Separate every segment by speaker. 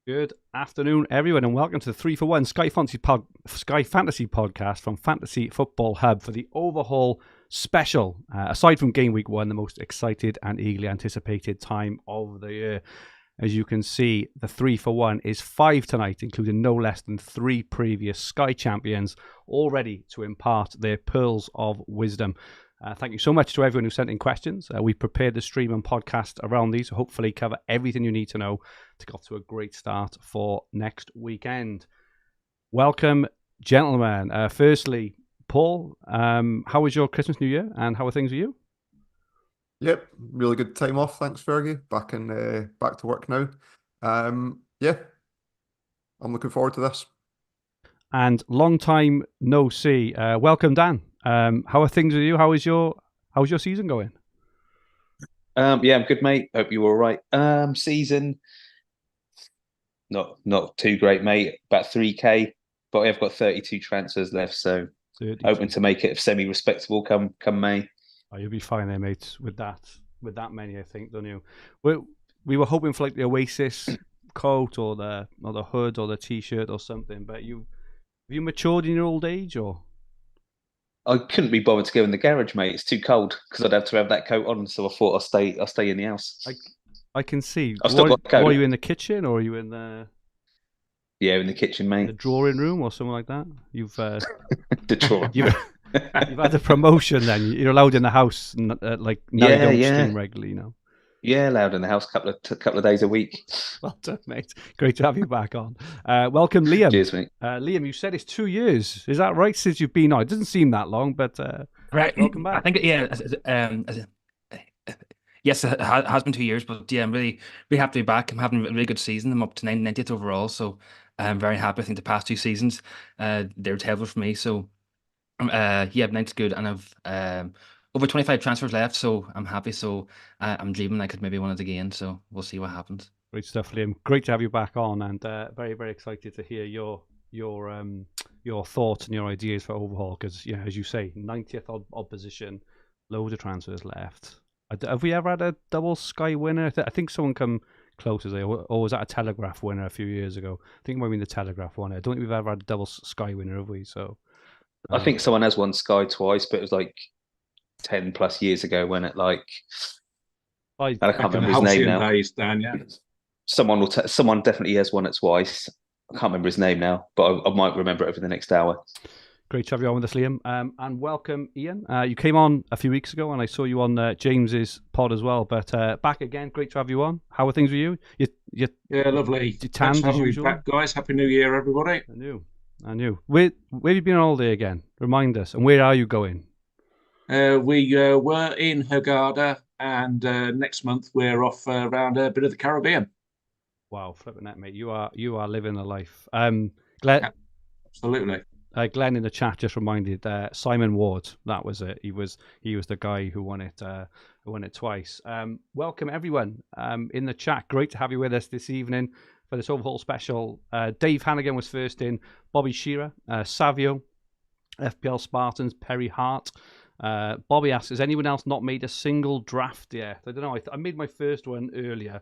Speaker 1: Good afternoon, everyone, and welcome to the 3-for-1 Sky Fantasy podcast from Fantasy Football Hub for the Overhaul Special. Aside from Game Week 1, the most excited and eagerly anticipated time of the year. As you can see, the 3-for-1 is 5 tonight, including no less than 3 previous Sky champions, all ready to impart their pearls of wisdom. Thank you so much to everyone who sent in questions. We prepared the stream and podcast around these, so hopefully cover everything you need to know to get off to a great start for next weekend. Welcome, gentlemen. Firstly, Paul, how was your Christmas, New Year, and how are things with you?
Speaker 2: Yep, really good time off. Thanks, Fergi. Back to work now. Yeah, I'm looking forward to this.
Speaker 1: And long time no see. Welcome, Dan. How are things with you? How's your season going?
Speaker 3: Yeah, I'm good, mate. Hope you're all right. Season, not too great, mate. About 3K, but I've got 32 transfers left, so 32. Hoping to make it semi-respectable come May.
Speaker 1: Oh, you'll be fine there, mate. With that many, I think, don't you? We were hoping for like the Oasis coat or the hood or the T-shirt or something, but have you matured in your old age, or?
Speaker 3: I couldn't be bothered to go in the garage, mate. It's too cold because I'd have to have that coat on. So I thought I'll stay in the house.
Speaker 1: I can see.
Speaker 3: I've still got the coat.
Speaker 1: Are you in the kitchen or are you in the?
Speaker 3: Yeah, in the kitchen, mate.
Speaker 1: The drawing room or something like that. You've
Speaker 3: the drawing.
Speaker 1: You've had a promotion. Then you're allowed in the house. Like now you don't stream regularly, you know.
Speaker 3: Yeah, allowed in the house couple of days a week.
Speaker 1: Well done, mate. Great to have you back on. Welcome, Liam.
Speaker 3: Cheers, mate.
Speaker 1: Liam, you said it's 2 years. Is that right? Since you've been on, it doesn't seem that long, but
Speaker 4: right.
Speaker 1: Welcome back.
Speaker 4: I think yes, it has been 2 years, but yeah, I'm really happy to be back. I'm having a really good season. I'm up to 90th overall, so I'm very happy. I think the past 2 seasons, they're terrible for me. So yeah, 90's good, and I've over 25 transfers left, so I'm happy. So I'm dreaming I could maybe win it again. So we'll see what happens.
Speaker 1: Great stuff, Liam. Great to have you back on, and very, very excited to hear your thoughts and your ideas for Overhaul. Because yeah, as you say, 90th odd position, loads of transfers left. Have we ever had a double Sky winner? I think someone come close as or was that a Telegraph winner a few years ago? I think it might have been the Telegraph one. I don't think we've ever had a double Sky winner, have we? So
Speaker 3: I think someone has won Sky twice, but it was like 10 plus years ago when it I can't remember his name now.
Speaker 5: Days, Dan, yeah.
Speaker 3: Someone definitely has won it twice. I can't remember his name now, but I might remember it over the next hour.
Speaker 1: Great to have you on with us, Liam. And welcome, Ian. You came on a few weeks ago, and I saw you on James's pod as well. But back again, great to have you on. How are things with you?
Speaker 5: Yeah, lovely.
Speaker 1: You tanned as usual,
Speaker 5: back, guys. Happy New Year, everybody.
Speaker 1: I knew. Where have you been on holiday again? Remind us. And where are you going?
Speaker 5: We were in Hurghada, and next month we're off around a bit of the Caribbean.
Speaker 1: Wow, flipping that, mate! You are living a life. Glenn,
Speaker 5: yeah, absolutely.
Speaker 1: Glenn in the chat just reminded Simon Ward. That was it. He was the guy who won it twice. Welcome everyone in the chat. Great to have you with us this evening for this Overhaul Special. Dave Hannigan was first in. Bobby Shearer, Savio, FPL Spartans, Perry Hart. Bobby asks, has anyone else not made a single draft yet? I don't know. I made my first one earlier.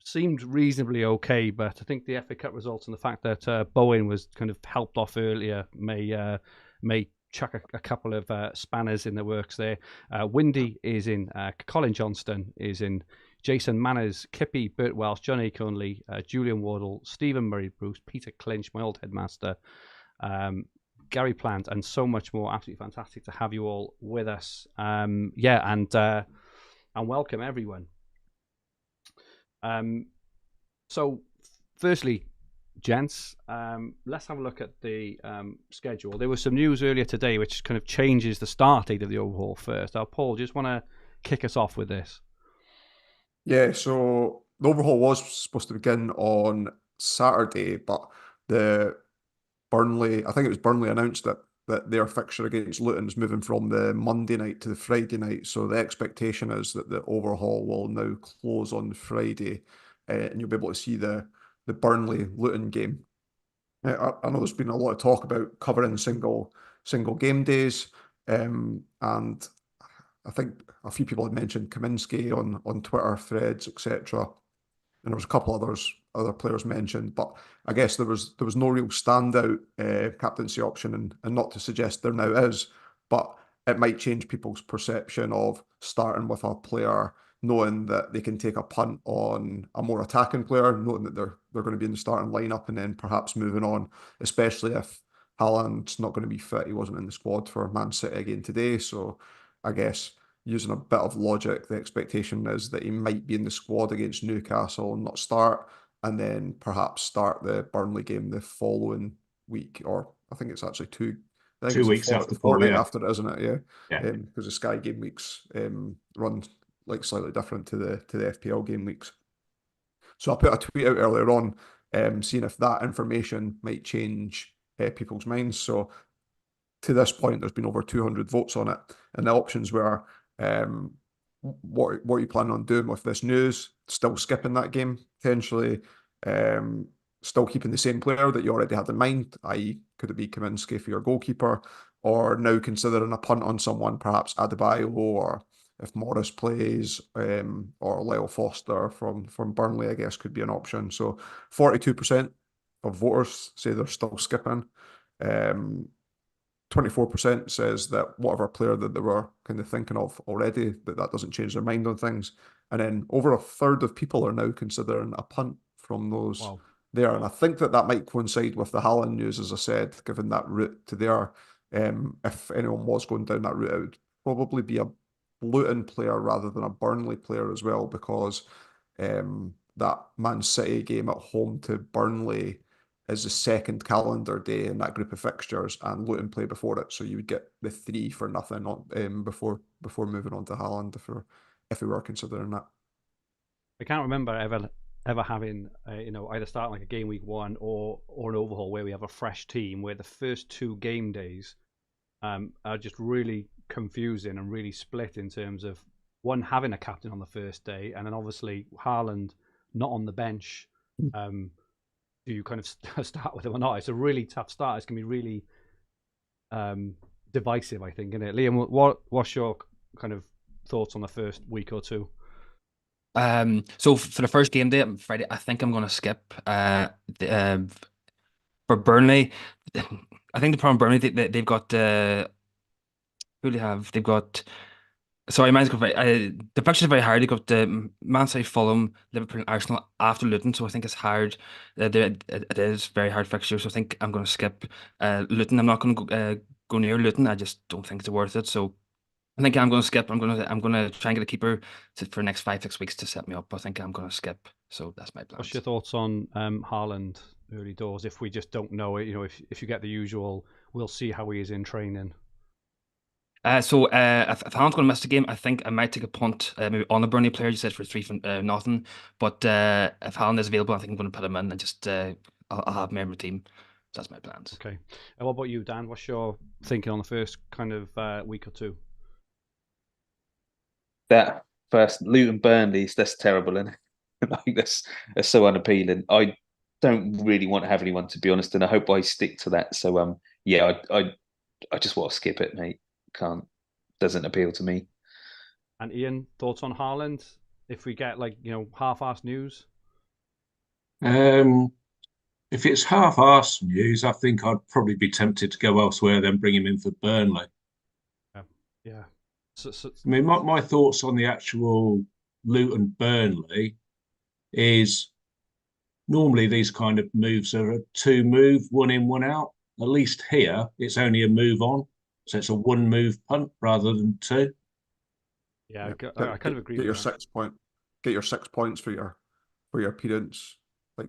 Speaker 1: Seemed reasonably okay, but I think the FA Cup results and the fact that Bowen was kind of helped off earlier may chuck a couple of spanners in the works there. Windy is in. Colin Johnston is in. Jason Manners, Kippy, Bert Welsh, John A. Conley, Julian Wardle, Stephen Murray Bruce, Peter Clinch, my old headmaster, Gary Plant, and so much more. Absolutely fantastic to have you all with us. And welcome everyone. So firstly, gents, let's have a look at the schedule. There was some news earlier today which kind of changes the start date of the Overhaul first. Paul, just want to kick us off with this.
Speaker 2: Yeah, so the Overhaul was supposed to begin on Saturday, but I think it was Burnley announced that their fixture against Luton is moving from the Monday night to the Friday night. So the expectation is that the Overhaul will now close on Friday, and you'll be able to see the Burnley-Luton game. I know there's been a lot of talk about covering single game days, and I think a few people had mentioned Kaminsky on Twitter threads, etc. And there was a couple others other players mentioned, but I guess there was no real standout captaincy option, and not to suggest there now is, but it might change people's perception of starting with a player knowing that they can take a punt on a more attacking player, knowing that they're going to be in the starting lineup, and then perhaps moving on, especially if Haaland's not going to be fit. He wasn't in the squad for Man City again today, so I guess using a bit of logic, the expectation is that he might be in the squad against Newcastle and not start, and then perhaps start the Burnley game the following week, or I think it's actually two. I think
Speaker 5: 2 weeks after
Speaker 2: the fortnight
Speaker 5: yeah.
Speaker 2: after it, isn't it?
Speaker 5: Yeah.
Speaker 2: Because the Sky game weeks run like slightly different to the FPL game weeks. So I put a tweet out earlier on, seeing if that information might change people's minds. So to this point, there's been over 200 votes on it, and the options were, what are you planning on doing with this news? Still skipping that game potentially, still keeping the same player that you already had in mind, i.e. could it be Kaminsky for your goalkeeper, or now considering a punt on someone, perhaps Adebayo, or if Morris plays, or Lyle Foster from Burnley, I guess could be an option. So 42% of voters say they're still skipping. 24% says that whatever player that they were kind of thinking of already, that doesn't change their mind on things. And then over a third of people are now considering a punt from those there. And I think that might coincide with the Haaland news, as I said, given that route to there. If anyone was going down that route, it would probably be a Luton player rather than a Burnley player as well, because that Man City game at home to Burnley is the second calendar day in that group of fixtures, and Luton play before it, so you would get the 3 for nothing on before moving on to Haaland if we were considering that.
Speaker 1: I can't remember ever having either starting like a game week 1 or an overhaul where we have a fresh team where the first 2 game days are just really confusing and really split in terms of one having a captain on the first day, and then obviously Haaland not on the bench. Do you kind of start with him or not? It's a really tough start. It's going to be really divisive, I think, isn't it? Liam, what's your kind of thoughts on the first week or 2?
Speaker 4: So for the first game day on Friday, I think I'm going to skip. For Burnley, I think the problem Burnley, they've got who do they have? They've got. Sorry, mine's got the fixtures are very hard. They've got Man City, Fulham, Liverpool, and Arsenal after Luton, so I think it's hard. It is very hard fixture, so I think I'm going to skip Luton. I'm not going to go near Luton. I just don't think it's worth it. So I think I'm going to skip. I'm going to try and get a keeper for the next 5-6 weeks to set me up. I think I'm going to skip. So that's my plan.
Speaker 1: What's your thoughts on Haaland early doors? If we just don't know it, if you get the usual, we'll see how he is in training.
Speaker 4: So if Haaland's going to miss the game, I think I might take a punt maybe on the Burnley player. You said for 3 for nothing, but if Haaland is available, I think I'm going to put him in and just I'll have him in my team. So that's my plans.
Speaker 1: Okay. And what about you, Dan? What's your thinking on the first kind of week or 2?
Speaker 3: That first Luton Burnley, that's terrible, isn't it? Like that's so unappealing. I don't really want to have anyone, to be honest, and I hope I stick to that. So yeah, I just want to skip it, mate. Doesn't appeal to me.
Speaker 1: And Ian, thoughts on Haaland? If we get half-assed news?
Speaker 5: If it's half-assed news, I think I'd probably be tempted to go elsewhere than bring him in for Burnley.
Speaker 1: Yeah.
Speaker 5: I mean, my thoughts on the actual Luton Burnley is normally these kind of moves are a 2 move, 1 in, 1 out. At least here, it's only a move on. So it's a 1 move punt rather than 2.
Speaker 1: Yeah, I kind of agree with
Speaker 2: your
Speaker 1: that.
Speaker 2: Get your 6 points for your appearance.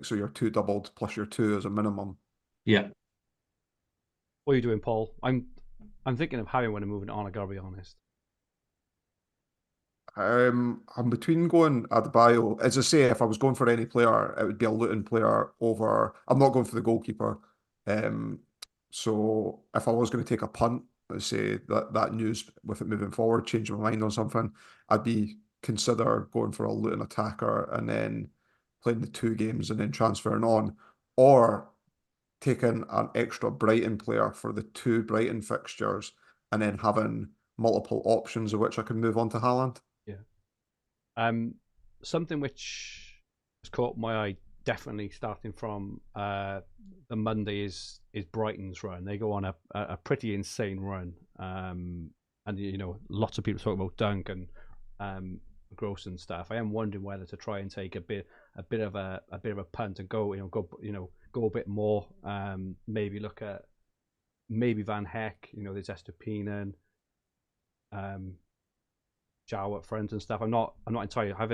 Speaker 2: So you're 2 doubled plus your 2 as a minimum.
Speaker 5: Yeah.
Speaker 1: What are you doing, Paul? I'm thinking of having one and moving on, I gotta be honest.
Speaker 2: I'm between going Adebayo. As I say, if I was going for any player, it would be a Luton player over. I'm not going for the goalkeeper. So if I was going to take a punt, let's say that news with it moving forward, changing my mind on something, I'd be consider going for a Luton attacker and then playing the 2 games and then transferring on, or taking an extra Brighton player for the 2 Brighton fixtures and then having multiple options of which I can move on to Haaland.
Speaker 1: Yeah. Something which has caught my eye definitely starting from the Monday is Brighton's run. They go on a pretty insane run, and lots of people talk about Dunk and Gross and stuff. I am wondering whether to try and take a bit of a punt and go a bit more. Maybe look at Van Heck. There's Estupinan, Jow up front and stuff. I'm not entirely. I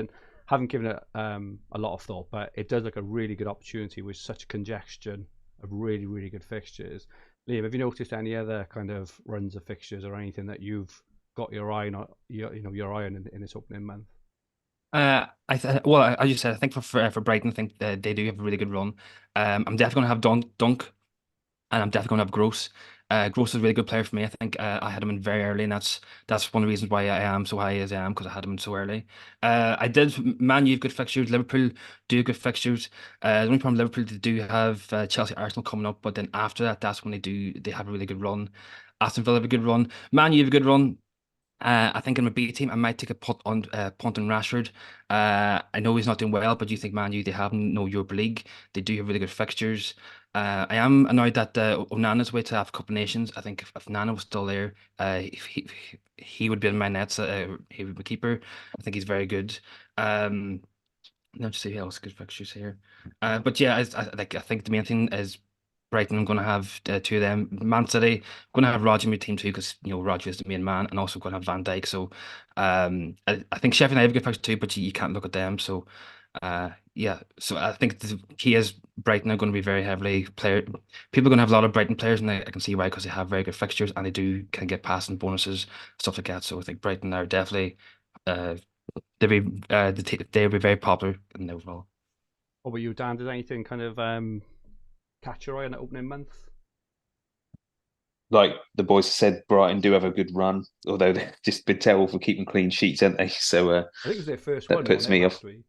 Speaker 1: haven't given it a lot of thought, but it does look a really good opportunity with such congestion of really, really good fixtures. Liam, have you noticed any other kind of runs of fixtures or anything that you've got your eye on, your eye on in this opening month?
Speaker 4: Well, as you said, I think for Brighton, I think they do have a really good run. I'm definitely going to have Dunk, and I'm definitely going to have Gross. Gross is a really good player for me. I think I had him in very early, and that's one of the reasons why I am so high as I am, because I had him in so early. I did. Man U have good fixtures. Liverpool do have good fixtures. The only problem Liverpool, they do have Chelsea, Arsenal coming up, but then after that, that's when they have a really good run. Aston Villa have a good run. Man U have a good run. I think in my B team, I might take a punt on Rashford. I know he's not doing well, but you think Man U, they have no Europa League. They do have really good fixtures. I am annoyed that Onana's way to have Cup of Nations. I think if Nana was still there, he would be in my nets. He would be keeper. I think he's very good. Let's see who else good fixtures here. But yeah, I think the main thing is Brighton. I'm going to have two of them. Man City, I'm going to have Roger in my team too, because Roger is the main man, and also going to have Van Dijk. So I think Sheffield United have a good fixture too, but you can't look at them. So yeah, so I think the key is Brighton are going to be very heavily player. People are going to have a lot of Brighton players, and I can see why, because they have very good fixtures and they can get passing bonuses, stuff like that. So I think Brighton are definitely they'll be very popular in the overall.
Speaker 1: What about you, Dan? Did anything kind of catch your eye in the opening month?
Speaker 3: Like the boys said, Brighton do have a good run, although they've just been terrible for keeping clean sheets, haven't they? So
Speaker 1: I think it was their first
Speaker 3: that
Speaker 1: one.
Speaker 3: puts me off.
Speaker 1: Week.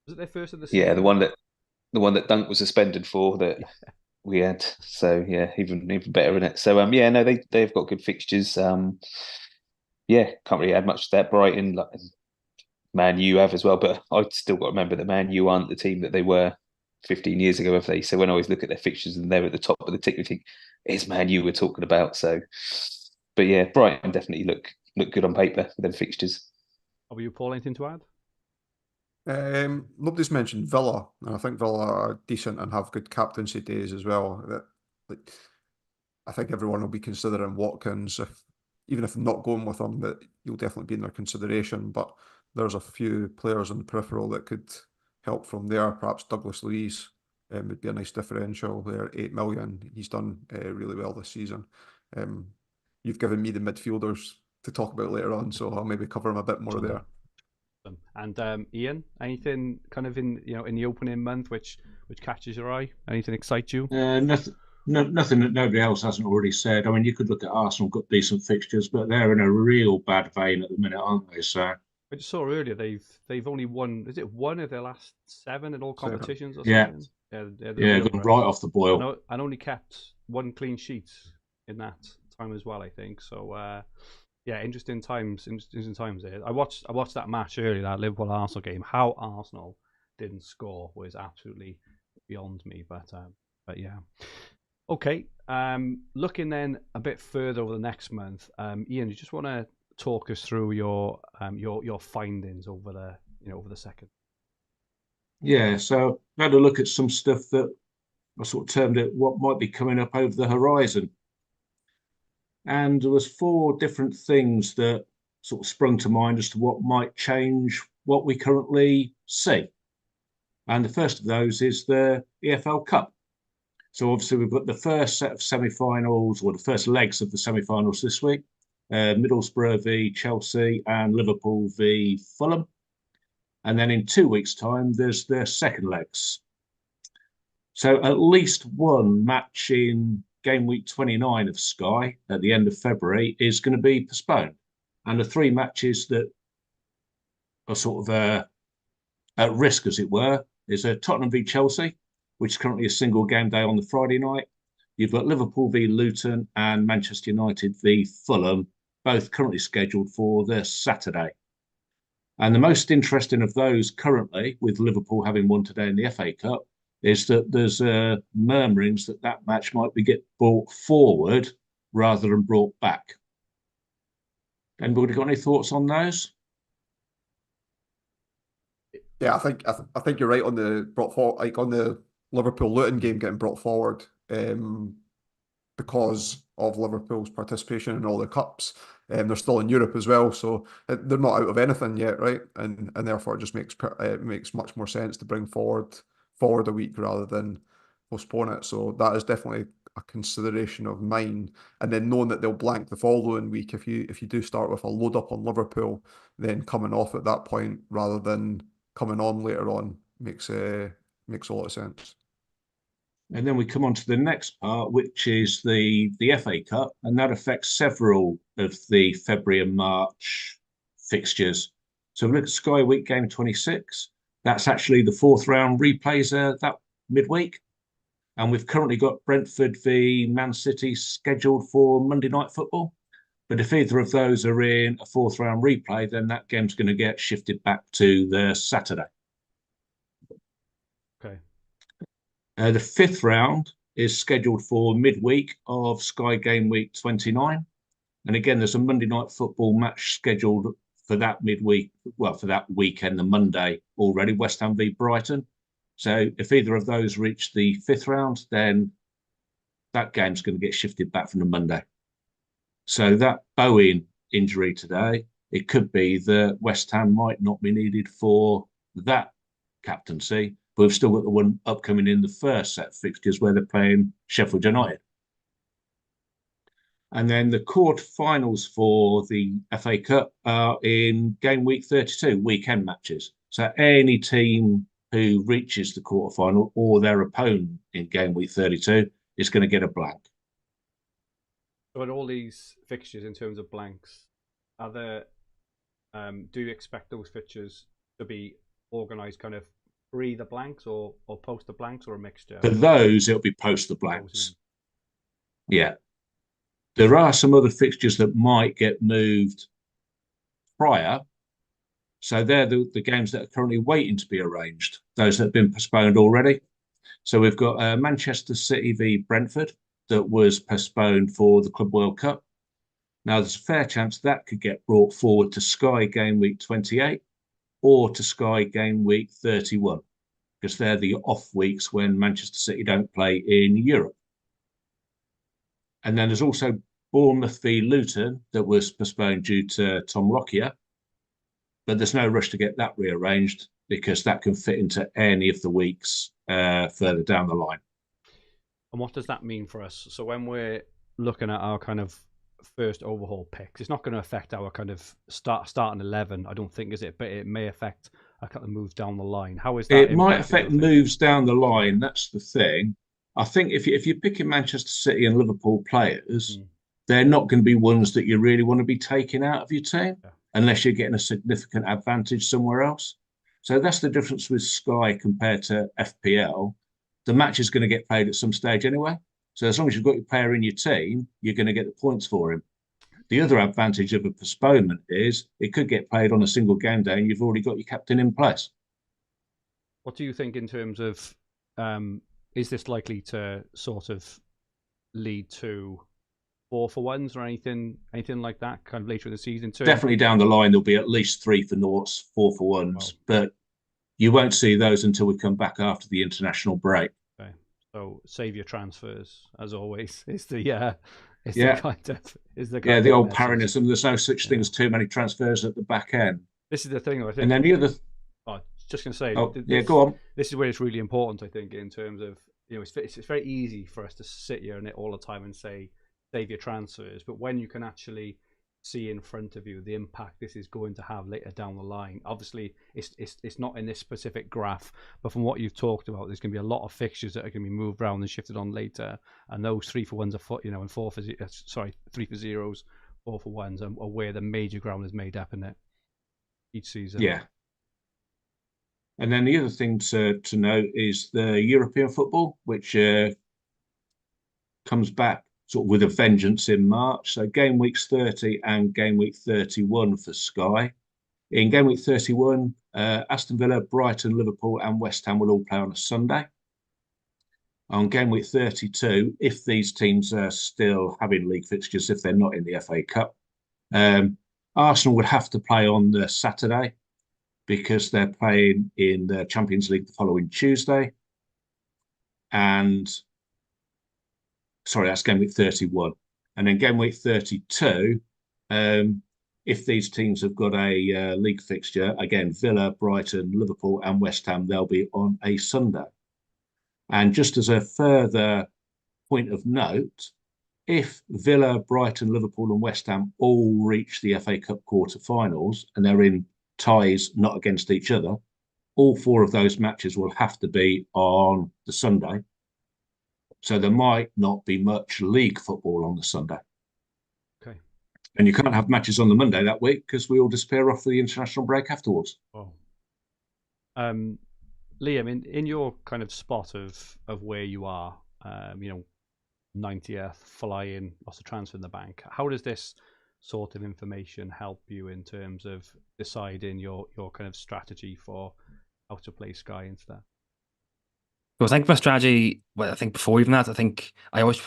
Speaker 1: Was it their first of the season?
Speaker 3: Yeah, the one that Dunk was suspended for that we had. So yeah, even better in it. So yeah, no, they've got good fixtures. Yeah, can't really add much to that. Brighton, like Man U have as well, but I've still got to remember that Man U aren't the team that they were 15 years ago, have they? So when I always look at their fixtures and they're at the top of the tick, we think it's Man U we're talking about. So, but yeah, Brighton definitely look good on paper with their fixtures.
Speaker 1: Have you, Paul, anything to add?
Speaker 2: Nobody's mentioned Villa, and I think Villa are decent and have good captaincy days as well. I think everyone will be considering Watkins, even if not going with him, that you'll definitely be in their consideration. But there's a few players on the peripheral that could help from there. Perhaps Douglas Luiz would be a nice differential there. 8 million. He's done really well this season. You've given me the midfielders to talk about later on, so I'll maybe cover them a bit more there.
Speaker 1: And Ian, anything kind of in the opening month which catches your eye? Anything excite you?
Speaker 5: Nothing that nobody else hasn't already said. I mean, you could look at Arsenal, got decent fixtures, but they're in a real bad vein at the minute, aren't they? So
Speaker 1: I just saw earlier they've only won. Is it one of their last 7 in all competitions or
Speaker 5: yeah.
Speaker 1: something?
Speaker 5: Yeah, gone right off the boil.
Speaker 1: And only kept 1 clean sheet in that time as well, I think. So yeah, interesting times there. I watched that match earlier, that Liverpool Arsenal game. How Arsenal didn't score was absolutely beyond me. But yeah. Okay, looking then a bit further over the next month, Ian, you just want to talk us through your findings over the second?
Speaker 5: Yeah, so I had a look at some stuff that I sort of termed it what might be coming up over the horizon, and there was 4 different things that sort of sprung to mind as to what might change what we currently see. And the first of those is the EFL Cup. So obviously we've got the first set of semi-finals, or the first legs of the semi-finals this week. Middlesbrough v Chelsea and Liverpool v Fulham. And then in 2 weeks' time, there's their second legs. So at least one match in game week 29 of Sky at the end of February is going to be postponed. And the 3 matches that are sort of at risk, as it were, is Tottenham v Chelsea, which is currently a single game day on the Friday night. You've got Liverpool v Luton and Manchester United v Fulham, both currently scheduled for the Saturday. And the most interesting of those currently, with Liverpool having won today in the FA Cup, is that there's murmurings that that match might be get brought forward rather than brought back. Anybody got any thoughts on those?
Speaker 2: Yeah, I think you're right on the brought forward, like on the Liverpool Luton game getting brought forward, because of Liverpool's participation in all the cups. They're still in Europe as well, so they're not out of anything yet, right? And therefore it just makes much more sense to bring forward a week rather than postpone it. So that is definitely a consideration of mine. And then knowing that they'll blank the following week, if you do start with a load up on Liverpool, then coming off at that point rather than coming on later on makes a lot of sense.
Speaker 5: And then we come on to the next part, which is the FA Cup, and that affects several of the February and March fixtures. So we look at Sky Week Game 26. That's actually the fourth round replays that midweek. And we've currently got Brentford v Man City scheduled for Monday Night Football. But if either of those are in a fourth round replay, then that game's going to get shifted back to the Saturday.
Speaker 1: Okay.
Speaker 5: The fifth round is scheduled for midweek of Sky Game Week 29. And again, there's a Monday Night Football match scheduled for that midweek, well, for that weekend, the Monday already, West Ham v Brighton. So if either of those reach the fifth round, then that game's going to get shifted back from the Monday. So that Bowen injury today, it could be that West Ham might not be needed for that captaincy, but we've still got the one upcoming in the first set of fixtures where they're playing Sheffield United. And then the quarter-finals for the FA Cup are in game week 32, weekend matches. So any team who reaches the quarter-final or their opponent in game week 32 is going to get a blank.
Speaker 1: So in all these fixtures, in terms of blanks, are there? Do you expect those fixtures to be organised kind of pre the blanks or post the blanks, or a mixture?
Speaker 5: For those, it'll be post the blanks. Yeah. There are some other fixtures that might get moved prior. So they're the games that are currently waiting to be arranged, those that have been postponed already. So we've got Manchester City v Brentford that was postponed for the Club World Cup. Now, there's a fair chance that could get brought forward to Sky Game Week 28 or to Sky Game Week 31, because they're the off weeks when Manchester City don't play in Europe. And then there's also Bournemouth v Luton that was postponed due to Tom Lockyer, but there's no rush to get that rearranged because that can fit into any of the weeks further down the line.
Speaker 1: And what does that mean for us? So when we're looking at our kind of first overhaul picks, it's not going to affect our kind of starting 11, I don't think, is it? But it may affect a couple of moves down the line. How is that?
Speaker 5: It might affect moves down the line. That's the thing. I think if you're picking Manchester City and Liverpool players, they're not going to be ones that you really want to be taking out of your team unless you're getting a significant advantage somewhere else. So that's the difference with Sky compared to FPL. The match is going to get played at some stage anyway. So as long as you've got your player in your team, you're going to get the points for him. The other advantage of a postponement is it could get played on a single game day and you've already got your captain in place.
Speaker 1: What do you think in terms of, is this likely to sort of lead to 4-for-1s or anything like that kind of later in the season too?
Speaker 5: Definitely down the line, there'll be at least 3-for-noughts, 4-for-1s, wow. But you won't see those until we come back after the international break.
Speaker 1: Okay. So save your transfers, as always, is the the
Speaker 5: old Parrinism. There's no such thing as too many transfers at the back end.
Speaker 1: This is the thing, I think.
Speaker 5: And then the other.
Speaker 1: Just going to say.
Speaker 5: Go on.
Speaker 1: This is where it's really important, I think, in terms of it's very easy for us to sit here and it all the time and say save your transfers, but when you can actually see in front of you the impact this is going to have later down the line. Obviously, it's not in this specific graph, but from what you've talked about, there's going to be a lot of fixtures that are going to be moved around and shifted on later, and those 3-for-1s are and 3-for-0s, 4-for-1s are where the major ground is made up in it each season.
Speaker 5: Yeah. And then the other thing to note is the European football, which comes back sort of with a vengeance in March. So game weeks 30 and game week 31 for Sky. In game week 31, Aston Villa, Brighton, Liverpool, and West Ham will all play on a Sunday. On game week 32, if these teams are still having league fixtures, if they're not in the FA Cup, Arsenal would have to play on the Saturday because they're playing in the Champions League the following Tuesday. And sorry, that's game week 31. And then game week 32, if these teams have got a league fixture, again, Villa, Brighton, Liverpool, and West Ham, they'll be on a Sunday. And just as a further point of note, if Villa, Brighton, Liverpool, and West Ham all reach the FA Cup quarter-finals and they're in ties not against each other, all 4 of those matches will have to be on the Sunday. So there might not be much league football on the Sunday.
Speaker 1: Okay.
Speaker 5: And you can't have matches on the Monday that week because we all disappear off for the international break afterwards.
Speaker 1: Oh. Liam, in your kind of spot of where you are, 90th, flying, lots of transfer in the bank. How does this sort of information help you in terms of deciding your kind of strategy for how to play Sky instead?
Speaker 4: So I think my strategy, well, I think before even that, I think I always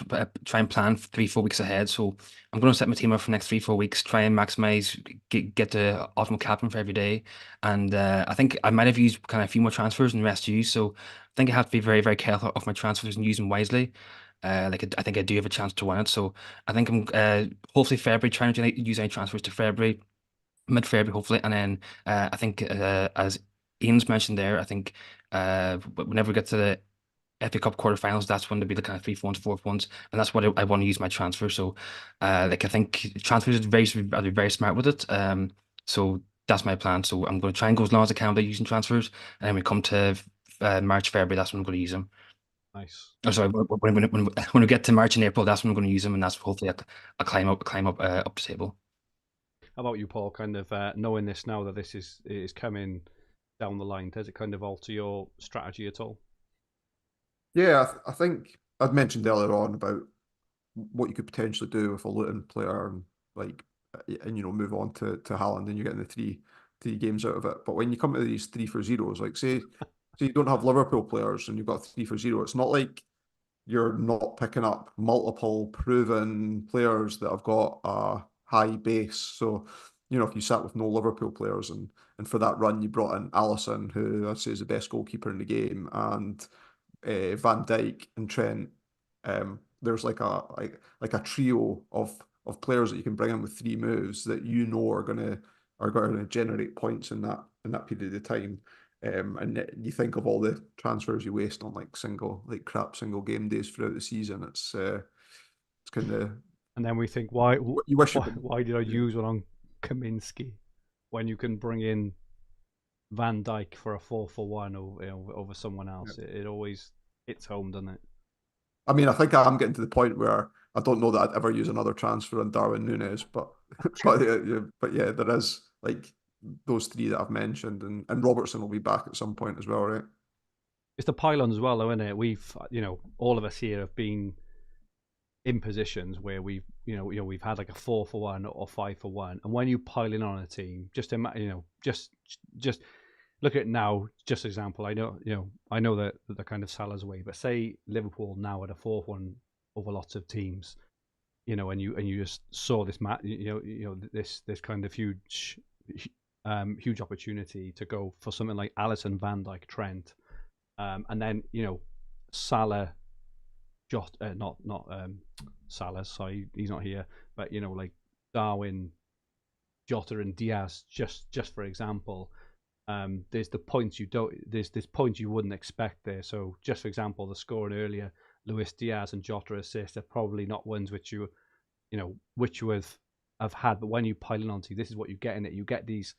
Speaker 4: try and plan 3-4 weeks ahead. So I'm going to set my team up for the next 3-4 weeks, try and maximize, get the optimal captain for every day. And I think I might have used kind of a few more transfers than the rest of you. So I think I have to be very, very careful of my transfers and use them wisely. I think I do have a chance to win it. So I think I'm hopefully February, trying to use any transfers to February, mid-February, hopefully. And then I think as Ian's mentioned there, I think whenever we get to the FA Cup quarterfinals, that's when there'll be the kind of 3-4 ones, 4 ones, and that's what I want to use my transfer. So, I think transfers I'll be very smart with it. So that's my plan. So I'm going to try and go as long as I can without using transfers, and then we come to March, February, that's when I'm going to use them.
Speaker 1: Nice.
Speaker 4: Oh, sorry, when we get to March and April, that's when I'm going to use them, and that's hopefully I'll climb up the table.
Speaker 1: How about you, Paul? Kind of knowing this now that this is coming down the line, does it kind of alter your strategy at all?
Speaker 2: Yeah, I think I'd mentioned earlier on about what you could potentially do with a Luton player and move on to Haaland and you're getting the three games out of it. But when you come to these 3 for 0s, like say you don't have Liverpool players and you've got 3 for 0, it's not like you're not picking up multiple proven players that have got a high base. So, if you sat with no Liverpool players and for that run you brought in Alisson, who I'd say is the best goalkeeper in the game, and Van Dijk and Trent, there's like a trio of players that you can bring in with 3 moves that are going to generate points in that period of time. And you think of all the transfers you waste on crap single game days throughout the season. It's kind of.
Speaker 1: And then we think, why did I use one on Kaminsky when you can bring in Van Dijk for a 4-for-1 over someone else? Yep. It always hits home, doesn't it?
Speaker 2: I mean, I think I'm getting to the point where I don't know that I'd ever use another transfer on Darwin Núñez, but yeah, there is like those 3 that I've mentioned, and Robertson will be back at some point as well, right?
Speaker 1: It's the pylon as well, though, isn't it? We've, all of us here have been in positions where we've had like a 4-for-1 or 5-for-1, and when you pile in on a team, just look at it now. Just example, I know that the kind of Salah's way, but say Liverpool now at a 4-1 over lots of teams, and you just saw this this kind of huge opportunity to go for something like Alisson, Van Dijk, Trent, and then Salah, not Salah, sorry, he's not here, but like Darwin, Jota, and Diaz, just for example. There's points you wouldn't expect there. So just for example, the scoring earlier, Luis Diaz and Jota assist are probably not ones which you have had, but when you pile in onto, this is what you get in it. You get these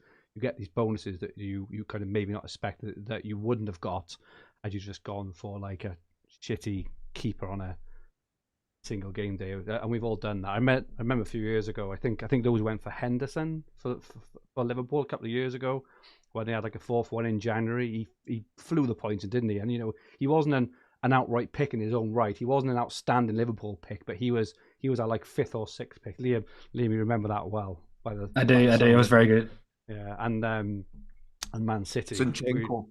Speaker 1: bonuses that you kind of maybe not expect that you wouldn't have got had you just gone for like a shitty keeper on a single game day. And we've all done that. I remember a few years ago, I think those went for Henderson for Liverpool a couple of years ago, when they had like a 4-1 in January. He flew the points, didn't he? And he wasn't an outright pick in his own right. He wasn't an outstanding Liverpool pick, but he was our like 5th or 6th pick. Liam, you remember that well?
Speaker 4: I do. It was very good.
Speaker 1: Yeah, and Man City.
Speaker 2: Zinchenko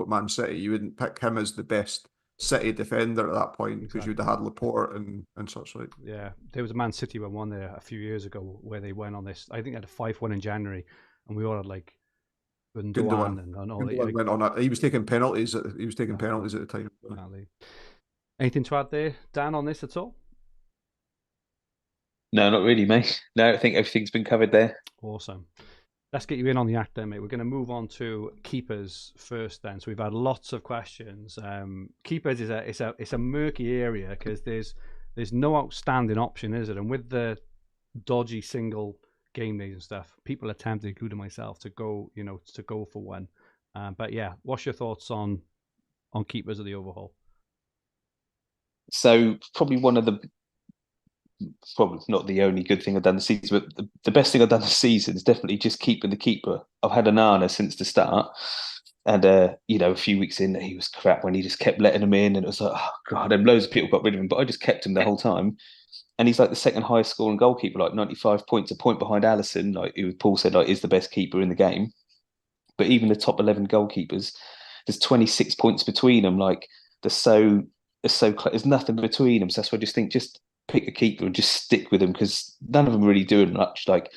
Speaker 2: at Man City. You wouldn't pick him as the best City defender at that point because you'd have had Laporte and such like.
Speaker 1: Yeah, there was a Man City one there a few years ago where they went on this. I think they had a 5-1 in January, and we all had like Gundogan and all.
Speaker 2: Gundogan went on it. He was taking penalties. He was taking penalties at the time.
Speaker 1: Anything to add there, Dan, on this at all?
Speaker 3: No, not really, mate. No, I think everything's been covered there.
Speaker 1: Awesome. Let's get you in on the act then, mate. We're going to move on to keepers first then. So we've had lots of questions. Keepers is a murky area because there's no outstanding option, is it? And with the dodgy single game days and stuff, people are tempted, including myself, to go for one. But yeah, what's your thoughts on keepers of the Overhaul?
Speaker 3: So probably not the only good thing I've done this season, but the best thing I've done this season is definitely just keeping the keeper. I've had Onana since the start, and a few weeks in, he was crap when he just kept letting him in, and it was like, oh god, and loads of people got rid of him, but I just kept him the whole time, and he's like the second highest scoring goalkeeper, like 95 points, a point behind Alisson, like Paul said, like is the best keeper in the game. But even the top 11 goalkeepers, there's 26 points between them. Like there's nothing between them. So that's why I just think just pick a keeper and just stick with them because none of them really doing much. Like,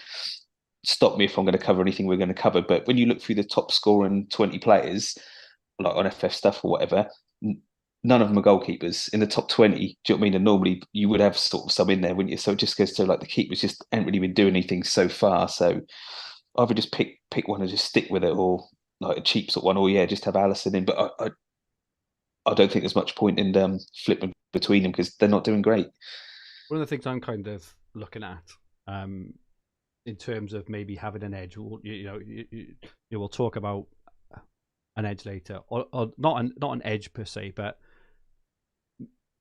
Speaker 3: stop me if I'm going to cover anything we're going to cover. But when you look through the top scoring 20 players, like on FF stuff or whatever, none of them are goalkeepers. In the top 20, do you know what I mean? And normally you would have sort of some in there, wouldn't you? So it just goes to like the keepers just ain't really been doing anything so far. So either just pick one and just stick with it, or like a cheap sort of one, or just have Alisson in. But I don't think there's much point in flipping between them because they're not doing great.
Speaker 1: One of the things I'm kind of looking at, in terms of maybe having an edge, we'll talk about an edge later, or not an edge per se, but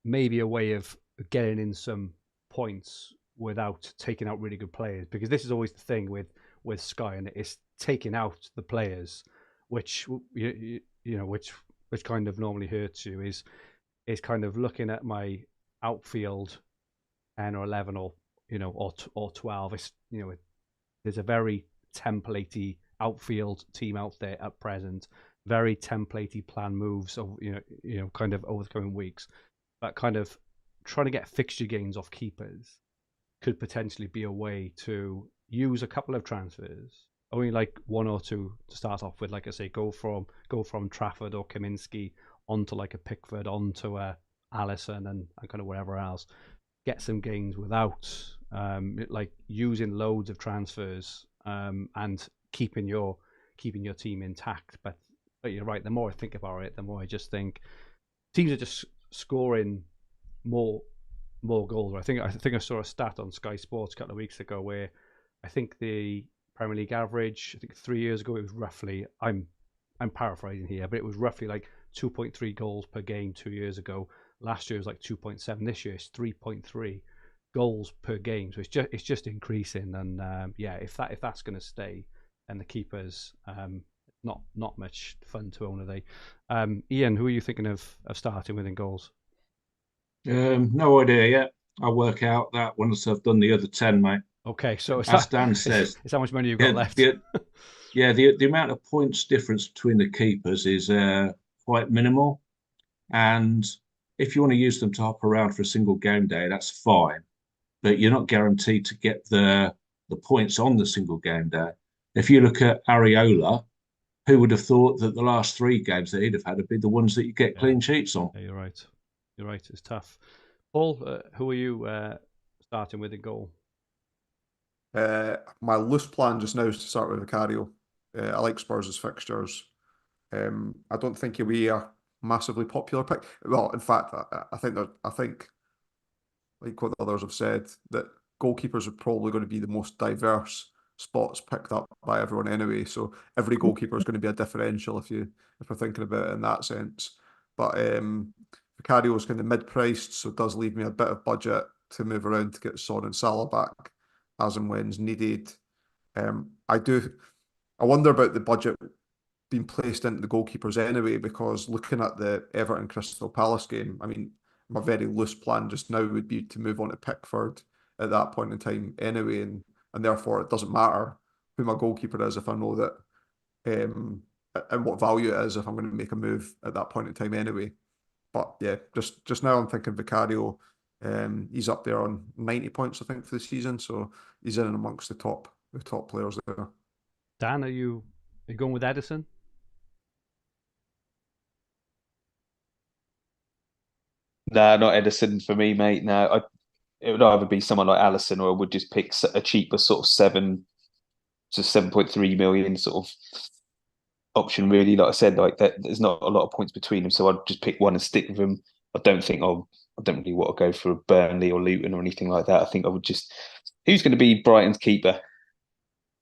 Speaker 1: maybe a way of getting in some points without taking out really good players, because this is always the thing with Sky, and it's taking out the players, which which kind of normally hurts you. Is kind of looking at my outfield 10 or 11 or 12. It's there's a very templatey outfield team out there at present, very templatey plan moves of kind of over the coming weeks, but kind of trying to get fixture gains off keepers could potentially be a way to use a couple of transfers, only like one or two to start off with. Like I say, go from Trafford or Kaminsky onto like a Pickford, onto a Alisson and kind of whatever else. Get some gains without like using loads of transfers and keeping your team intact. But you're right. The more I think about it, the more I just think teams are just scoring more goals. I think I saw a stat on Sky Sports a couple of weeks ago where I think the Premier League average, I think 3 years ago, it was roughly, I'm paraphrasing here, but it was roughly like 2.3 goals per game 2 years ago. Last year was like 2.7. This year it's 3.3 goals per game. So it's just increasing. And if that's going to stay, then the keepers not much fun to own, are they? Ian, who are you thinking of starting with in goals?
Speaker 5: No idea yet. I'll work out that once I've done the other 10, mate.
Speaker 1: Okay, so
Speaker 5: as Dan says,
Speaker 1: it's how much money you've got left.
Speaker 5: The amount of points difference between the keepers is quite minimal, and if you want to use them to hop around for a single game day, that's fine, but you're not guaranteed to get the points on the single game day. If you look at Areola, who would have thought that the last 3 games that he'd have had would be the ones that you get clean sheets on?
Speaker 1: Yeah, you're right. It's tough. Paul, who are you starting with in goal?
Speaker 2: My loose plan just now is to start with Vicario. I like Spurs' fixtures. I don't think he'll be a massively popular pick. Well, in fact, I think like what the others have said, that goalkeepers are probably going to be the most diverse spots picked up by everyone anyway. So every goalkeeper is going to be a differential if we're thinking about it in that sense. But Vicario is kind of mid-priced, so it does leave me a bit of budget to move around to get Son and Salah back as and when's needed. I wonder about the budget being placed into the goalkeepers anyway, because looking at the Everton Crystal Palace game, I mean, my very loose plan just now would be to move on to Pickford at that point in time anyway, and therefore it doesn't matter who my goalkeeper is if I know that and what value it is if I'm going to make a move at that point in time anyway. But yeah, just now I'm thinking Vicario. He's up there on 90 points, I think, for the season, so he's in and amongst the top players there.
Speaker 1: Dan, are you going with Edison?
Speaker 3: Nah, not Edison for me, mate. No, it would either be someone like Allison, or I would just pick a cheaper sort of 7.3 million sort of option. Really, like I said, like that, there's not a lot of points between them, so I'd just pick one and stick with him. I don't really want to go for a Burnley or Luton or anything like that. I think I would just. Who's going to be Brighton's keeper?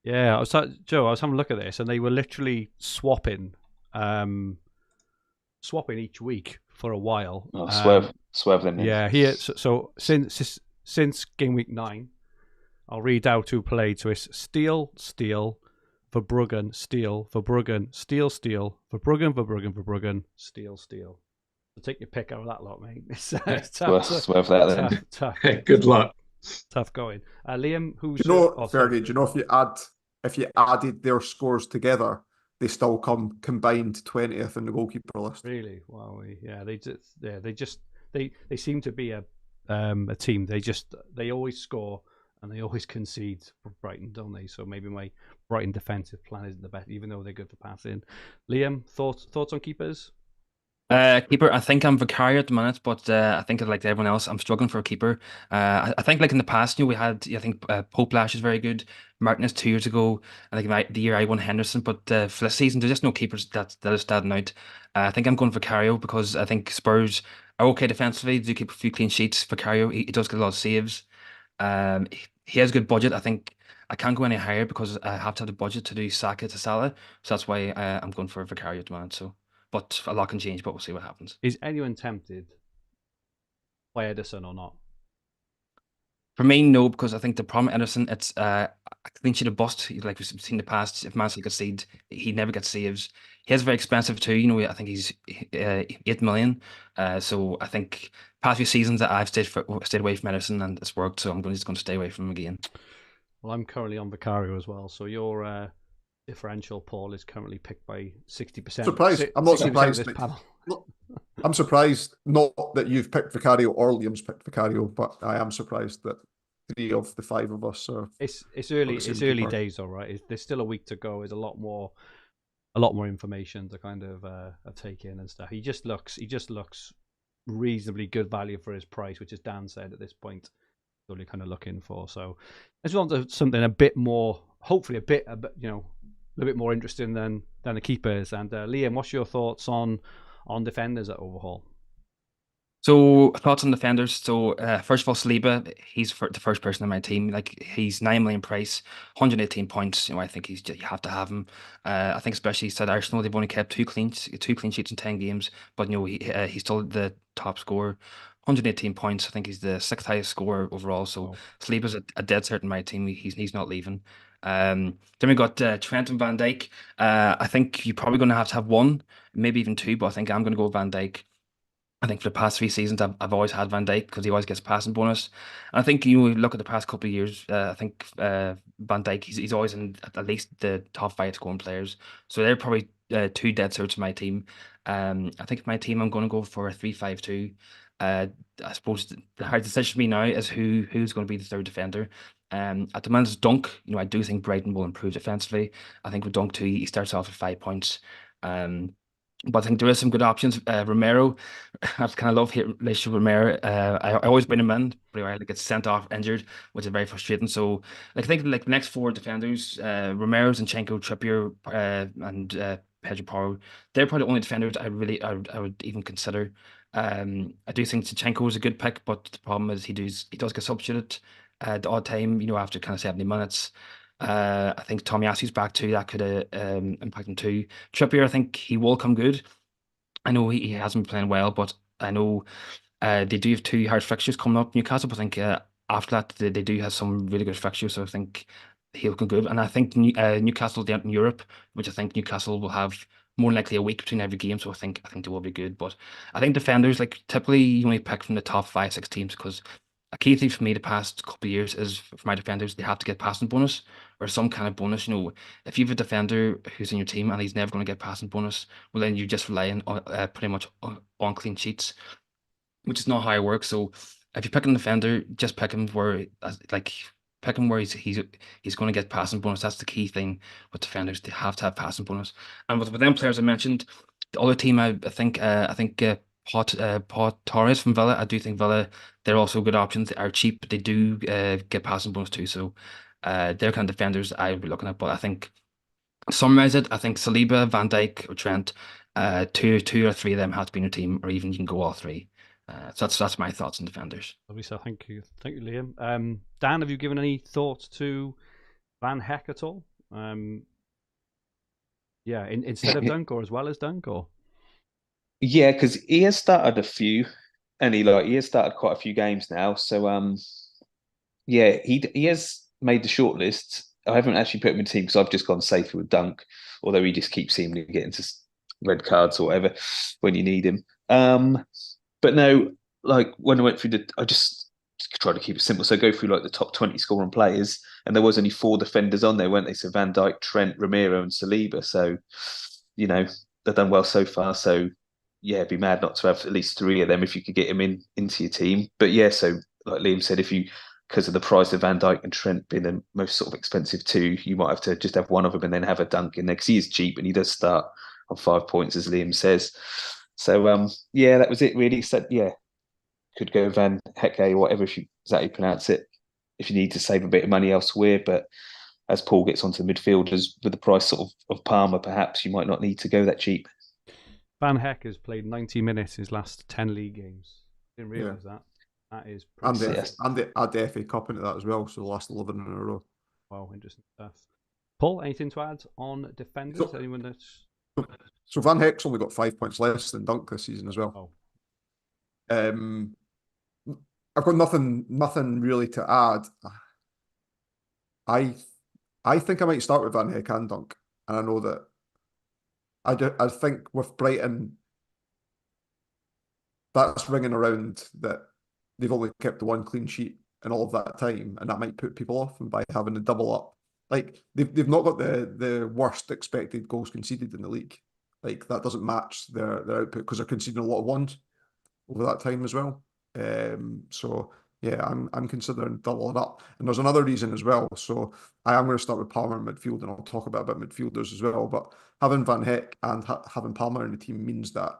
Speaker 1: Yeah, Joe, I was having a look at this, and they were literally swapping each week for a while.
Speaker 3: Oh, swerve them in.
Speaker 1: Yeah, so since game week 9, I'll read out who played. So it's Steele, Verbruggen, Steele, Verbruggen, Steele, Verbruggen, Steele. So take your pick out of that lot, mate. It's tough.
Speaker 3: Swerve that then.
Speaker 1: Tough.
Speaker 5: Good luck.
Speaker 1: Tough going. Liam, who's
Speaker 2: Fergie, do you know if you added their scores together, they still come combined 20th in the goalkeeper list?
Speaker 1: Really? Wow. Yeah, they seem to be a team. They always score and they always concede for Brighton, don't they? So maybe my Brighton defensive plan isn't the best, even though they're good for passing. Liam, thoughts on keepers?
Speaker 4: Keeper, I think I'm Vicario at the minute, but I think like everyone else, I'm struggling for a keeper. I think like in the past, we had, I think Pope Lash is very good. Martinez 2 years ago, I think the year I won Henderson, but for this season, there's just no keepers that are standing out. I think I'm going Vicario because I think Spurs are okay defensively. They do keep a few clean sheets. Vicario, he does get a lot of saves. He has a good budget. I think I can't go any higher because I have to have the budget to do Saka to Salah, so that's why I'm going for Vicario at the moment. So. But a lot can change, but we'll see what happens.
Speaker 1: Is anyone tempted by Edison or not?
Speaker 4: For me, no, because I think the problem with Edison, it's a clean sheet of bust. Like we've seen in the past, if Man City concede, he never gets saves. He is very expensive too. I think he's 8 million. So I think past few seasons that I've stayed away from Edison and it's worked. So I'm just going to stay away from him again.
Speaker 1: Well, I'm currently on Vicario as well. So your differential, Paul, is currently picked by 60%.
Speaker 2: Surprised. I'm not surprised. I'm surprised not that you've picked Vicario or Liam's picked Vicario, but I am surprised that 3 of the 5 of us are.
Speaker 1: It's early days, all right. There's still a week to go. There's a lot more information to kind of take in and stuff. He just looks reasonably good value for his price, which, as Dan said, at this point, all you're kind of looking for. So let's go on to something a bit more, hopefully a bit more interesting than the keepers. And Liam, what's your thoughts on defenders at Overhaul?
Speaker 4: So thoughts on defenders. So first of all, Saliba, he's the first person in my team. Like he's 9 million price, 118 points. I think you have to have him. I think especially said Arsenal, they've only kept two clean sheets in 10 games, but he's still the top scorer. 118 points. I think he's the 6th highest scorer overall. So Saliba's a dead cert in my team. He's not leaving. Then we got Trent and Van Dijk. I think you're probably going to have one, maybe even 2, but I think I'm going to go with Van Dijk. I think for the past 3 seasons, I've always had Van Dijk because he always gets passing bonus. And I think look at the past couple of years. I think Van Dijk he's always in at least the top 5 scoring players. So they're probably 2 dead certs in my team. I think my team I'm going to go for a 3-5-2. I suppose the hard decision for me now is who's going to be the third defender. At the moment, it's Dunk. I do think Brighton will improve defensively. I think with Dunk too, he starts off at 5 points. But I think there is some good options. Romero, I kind of love his relationship with Romero. I always bring him in, but he gets sent off injured, which is very frustrating. So I think the next 4 defenders, Romero, Zinchenko, Trippier, and Pedro Porro, they're probably the only defenders I would even consider. I do think Zinchenko is a good pick, but the problem is he does get substituted at the odd time, after kind of 70 minutes. I think Tomiyasu's back too. That could impact him too. Trippier, I think he will come good. I know he hasn't been playing well, but I know they do have 2 hard fixtures coming up. Newcastle, but I think after that they do have some really good fixtures. So I think he'll come good. And I think Newcastle down in Europe, which I think Newcastle will have more likely a week between every game. So I think they will be good. But I think defenders, like typically you only pick from the top 5-6 teams because a key thing for me the past couple of years is for my defenders, they have to get passing bonus or some kind of bonus. You know, if you have a defender who's in your team and he's never going to get passing bonus, well, then you just rely on pretty much on clean sheets, which is not how it works. So if you pick a defender, just pick him where pick him where he's going to get passing bonus. That's the key thing with defenders. They have to have passing bonus. And with them players I mentioned, the other team I think Pot Torres from Villa. I do think Villa, they're also good options. They are cheap, but they do get passing bonus too. So they're kind of defenders I would be looking at. But I think summarize it, I think Saliba, Van Dijk, or Trent, two or three of them have to be in your team, or even you can go all three. So that's my thoughts on defenders.
Speaker 1: Lovely, so thank you, Liam. Dan, have you given any thoughts to Van Heck at all? Yeah, instead of Dunk or as well as Dunk, or
Speaker 3: Yeah, because he has started a few, and he has started quite a few games now. So yeah, he has made the shortlist. I haven't actually put him in the team because I've just gone safer with Dunk, although he just keeps seeming to get into red cards or whatever when you need him. But no, like when I went through I just tried to keep it simple. So I go through like the top 20 scoring players, and there was only 4 defenders on there, weren't they? So Van Dijk, Trent, Romero, and Saliba. So, you know, they've done well so far. So yeah, it'd be mad not to have at least 3 of them if you could get them into your team. But yeah, so like Liam said, because of the price of Van Dijk and Trent being the most sort of expensive 2, you might have to just have one of them and then have a Dunk in there because he is cheap and he does start on 5 points, as Liam says. So yeah, that was it really. So yeah, could go Van Hecke or whatever if you exactly pronounce it, if you need to save a bit of money elsewhere. But as Paul gets onto the midfielders with the price sort of Palmer, perhaps you might not need to go that cheap.
Speaker 1: Van Heck has played 90 minutes his last 10 league games. Didn't realise that. That is
Speaker 2: and the FA Cup into that as well, so the last 11 in a row.
Speaker 1: Wow, interesting stuff. Paul, anything to add on defenders? Anyone that's...
Speaker 2: So Van Heck's only got 5 points less than Dunk this season as well.
Speaker 1: Oh.
Speaker 2: I've got nothing really to add. I think I might start with Van Heck and Dunk, and I know that I think with Brighton, that's ringing around that they've only kept the 1 clean sheet in all of that time, and that might put people off. And by having the double up, like they've not got the worst expected goals conceded in the league. Like that doesn't match their output because they're conceding a lot of 1s over that time as well. So yeah, I'm considering doubling up. And there's another reason as well. So I am going to start with Palmer in midfield, and I'll talk about midfielders as well. But having Van Heck and having Palmer in the team means that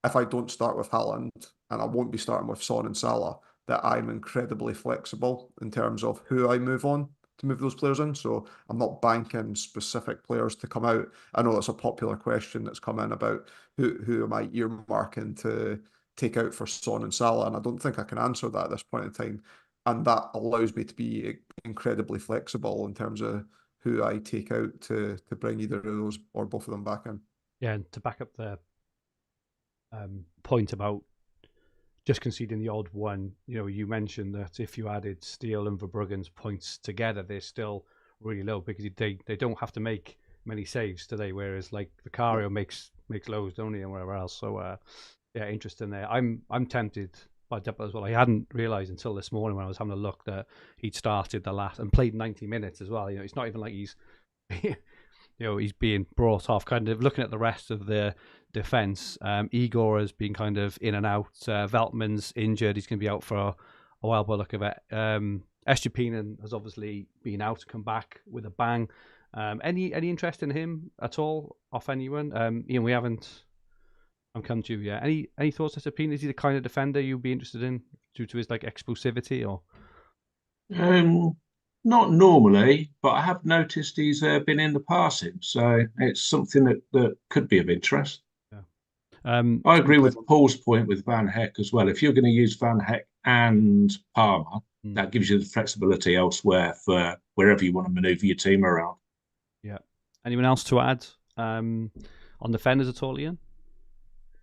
Speaker 2: if I don't start with Haaland, and I won't be starting with Son and Salah, that I'm incredibly flexible in terms of who I move on to move those players in. So I'm not banking specific players to come out. I know that's a popular question that's come in about who am I earmarking to take out for Son and Salah, and I don't think I can answer that at this point in time. And that allows me to be incredibly flexible in terms of who I take out to bring either of those or both of them back in.
Speaker 1: Yeah, and to back up the point about just conceding the odd 1, you know, you mentioned that if you added Steele and Verbruggen's points together, they're still really low because they don't have to make many saves today, whereas like Vicario makes loads, don't he, and wherever else. So yeah, interesting there. I'm tempted by Dipper as well. I hadn't realised until this morning when I was having a look that he'd started the last and played 90 minutes as well. You know, it's not even like he's he's being brought off. Kind of looking at the rest of the defence, Igor has been kind of in and out. Veltman's injured; he's going to be out for a while by the look of it. Estupinian has obviously been out, come back with a bang. Any interest in him at all off anyone? Ian, we haven't. I'm coming to you. Yeah. Any thoughts, Estupinian? Is he the kind of defender you'd be interested in due to his like explosivity or?
Speaker 5: Not normally, but I have noticed he's been in the passing, so it's something that could be of interest.
Speaker 1: Yeah.
Speaker 5: I agree with Paul's point with Van Heck as well. If you're going to use Van Heck and Palmer, that gives you the flexibility elsewhere for wherever you want to manoeuvre your team around.
Speaker 1: Yeah. Anyone else to add on defenders at all, Ian?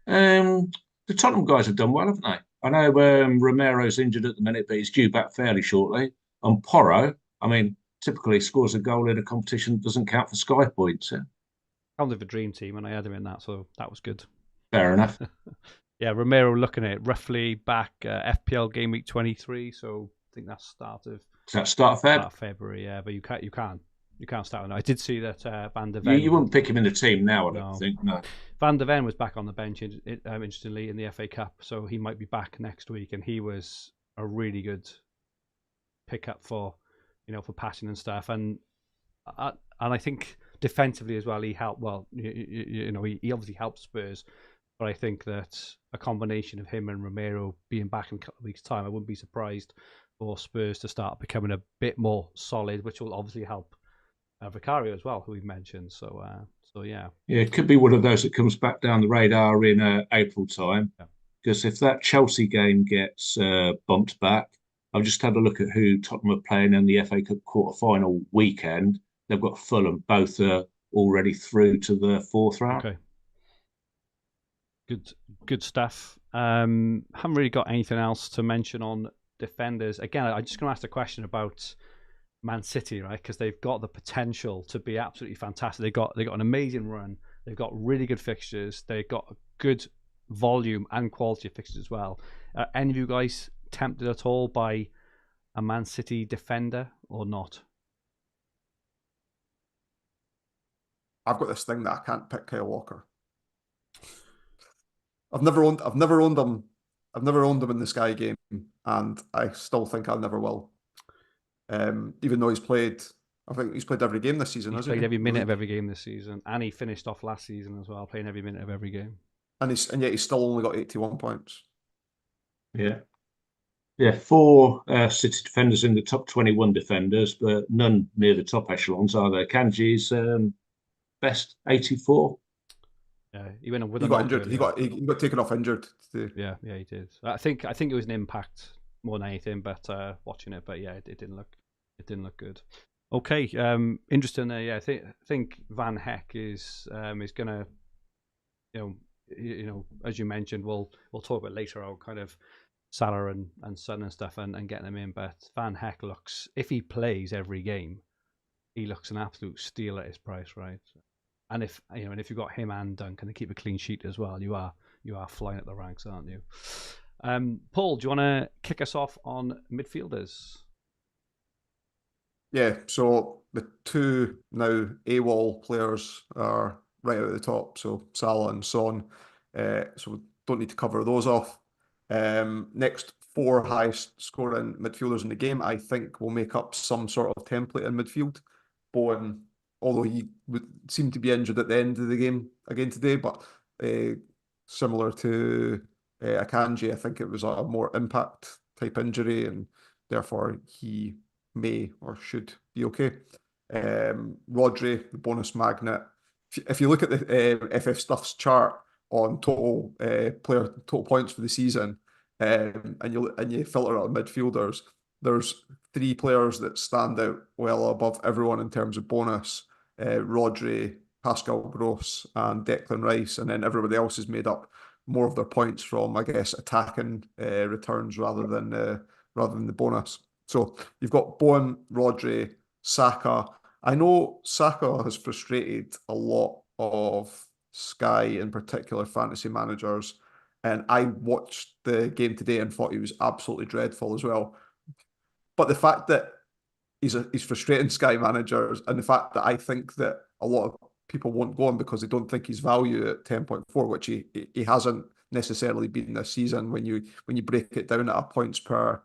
Speaker 5: The Tottenham guys have done well, haven't they? I know Romero's injured at the minute, but he's due back fairly shortly. And Porro, I mean, typically scores a goal in a competition that doesn't count for Sky points. Yeah?
Speaker 1: Counted for Dream Team, and I had him in that, so that was good.
Speaker 5: Fair enough.
Speaker 1: Yeah, Romero looking at it roughly back FPL game week 23. So I think that's start of
Speaker 5: Does that start Feb?
Speaker 1: February. Yeah, but you can't start on it. I did see that Van der
Speaker 5: You,
Speaker 1: Ven.
Speaker 5: you wouldn't pick him in the team now, I don't
Speaker 1: No.
Speaker 5: think. No.
Speaker 1: Van der Ven was back on the bench, interestingly, in the FA Cup, so he might be back next week, and he was a really good pickup for passing and stuff, and I think defensively as well, he helped. Well, he obviously helped Spurs, but I think that a combination of him and Romero being back in a couple of weeks' time, I wouldn't be surprised for Spurs to start becoming a bit more solid, which will obviously help Vicario as well, who we've mentioned. So yeah.
Speaker 5: Yeah, it could be one of those that comes back down the radar in April time.
Speaker 1: Yeah.
Speaker 5: Because if that Chelsea game gets bumped back, I've just had a look at who Tottenham are playing in the FA Cup quarter-final weekend. They've got Fulham, both already through to the fourth round.
Speaker 1: Okay. Good stuff. Haven't really got anything else to mention on defenders. Again, I'm just going to ask the question about Man City, right? Because they've got the potential to be absolutely fantastic. They got an amazing run. They've got really good fixtures. They've got a good volume and quality of fixtures as well. Any of you guys tempted at all by a Man City defender or not?
Speaker 2: I've got this thing that I can't pick Kyle Walker. I've never owned him. I've never owned him in the Sky game, and I still think I never will. Even though I think he's played every game this season.
Speaker 1: He's played every minute of every game this season, and he finished off last season as well, playing every minute of every game.
Speaker 2: And yet he's still only got 81 points.
Speaker 5: Yeah. Yeah, 4 City defenders in the top 21 defenders, but none near the top echelons, are there? Kanji's best 84.
Speaker 1: Yeah, he went with
Speaker 2: He got injured. He got taken off injured today.
Speaker 1: Yeah, he did. I think it was an impact more than anything, but watching it, but yeah, it didn't look good. Okay, interesting. Yeah, I think Van Heck is gonna, as you mentioned, we'll talk about later on kind of Salah and Son and stuff and getting them in, but Van Heck looks, if he plays every game, he looks an absolute steal at his price, right? And if you've got him and Duncan to keep a clean sheet as well, you are flying at the ranks, aren't you? Paul, do you want to kick us off on midfielders?
Speaker 2: Yeah, so the 2 now AWOL players are right at the top, so Salah and Son. So we don't need to cover those off. Next 4 highest scoring midfielders in the game, I think, will make up some sort of template in midfield. Bowen, although he would seem to be injured at the end of the game again today, but similar to Akanji, I think it was a more impact type injury, and therefore he may or should be okay. Rodri, the bonus magnet. If you look at the FF Stuff's chart on total points for the season, and you filter out midfielders, there's 3 players that stand out well above everyone in terms of bonus. Rodri, Pascal Gross, and Declan Rice, and then everybody else is made up more of their points from, I guess, attacking returns rather than the bonus. So you've got Bowen, Rodri, Saka. I know Saka has frustrated a lot of Sky, in particular fantasy managers, and I watched the game today and thought he was absolutely dreadful as well. But the fact that he's frustrating Sky managers, and the fact that I think that a lot of people won't go on because they don't think he's value at 10.4, which he hasn't necessarily been this season when you break it down at a points per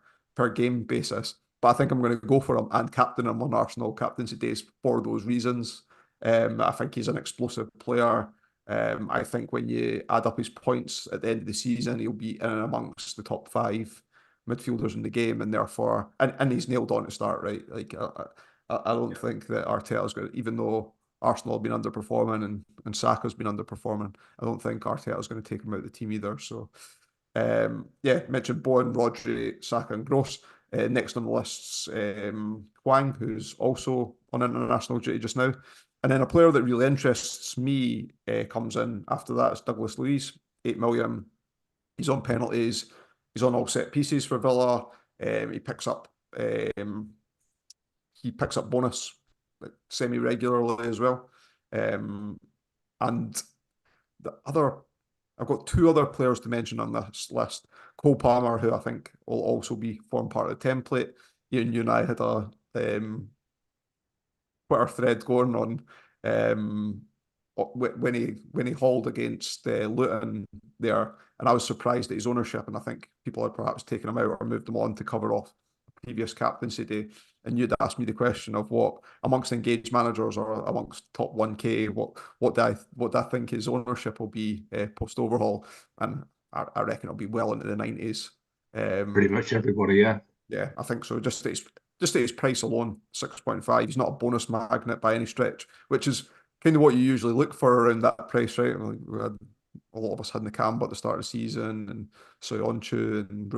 Speaker 2: game basis. But I think I'm going to go for him and captain him on Arsenal captaincy days for those reasons. I think he's an explosive player. I think when you add up his points at the end of the season, he'll be in and amongst the top 5 midfielders in the game, and therefore, and he's nailed on to start, right? Like I don't think that Arteta's going to, even though Arsenal have been underperforming and Saka's been underperforming, I don't think Arteta's going to take him out of the team either. So mentioned Bowen, Rodri, Saka and Gross. Next on the list's Hwang, who's also on international duty just now. And then a player that really interests me comes in after that is Douglas Luiz, 8 million. He's on penalties. He's on all set pieces for Villa. He picks up bonus semi-regularly as well. And the other I've got two other players to mention on this list. Cole Palmer, who I think will also form part of the template. Ian, you and I had a Twitter thread going on when he hauled against Luton there, and I was surprised at his ownership, and I think people had perhaps taken him out or moved him on to cover off a previous captaincy day. And you'd asked me the question of what amongst engaged managers or amongst top 1K, what do I think his ownership will be post overhaul, and I reckon it'll be well into the 90s.
Speaker 5: Pretty much everybody, yeah.
Speaker 2: Yeah, I think so. Just at his price alone, 6.5. He's not a bonus magnet by any stretch, which is kind of what you usually look for around that price, right? We had, a lot of us had Nakamba at the start of the season, and Soyuncu and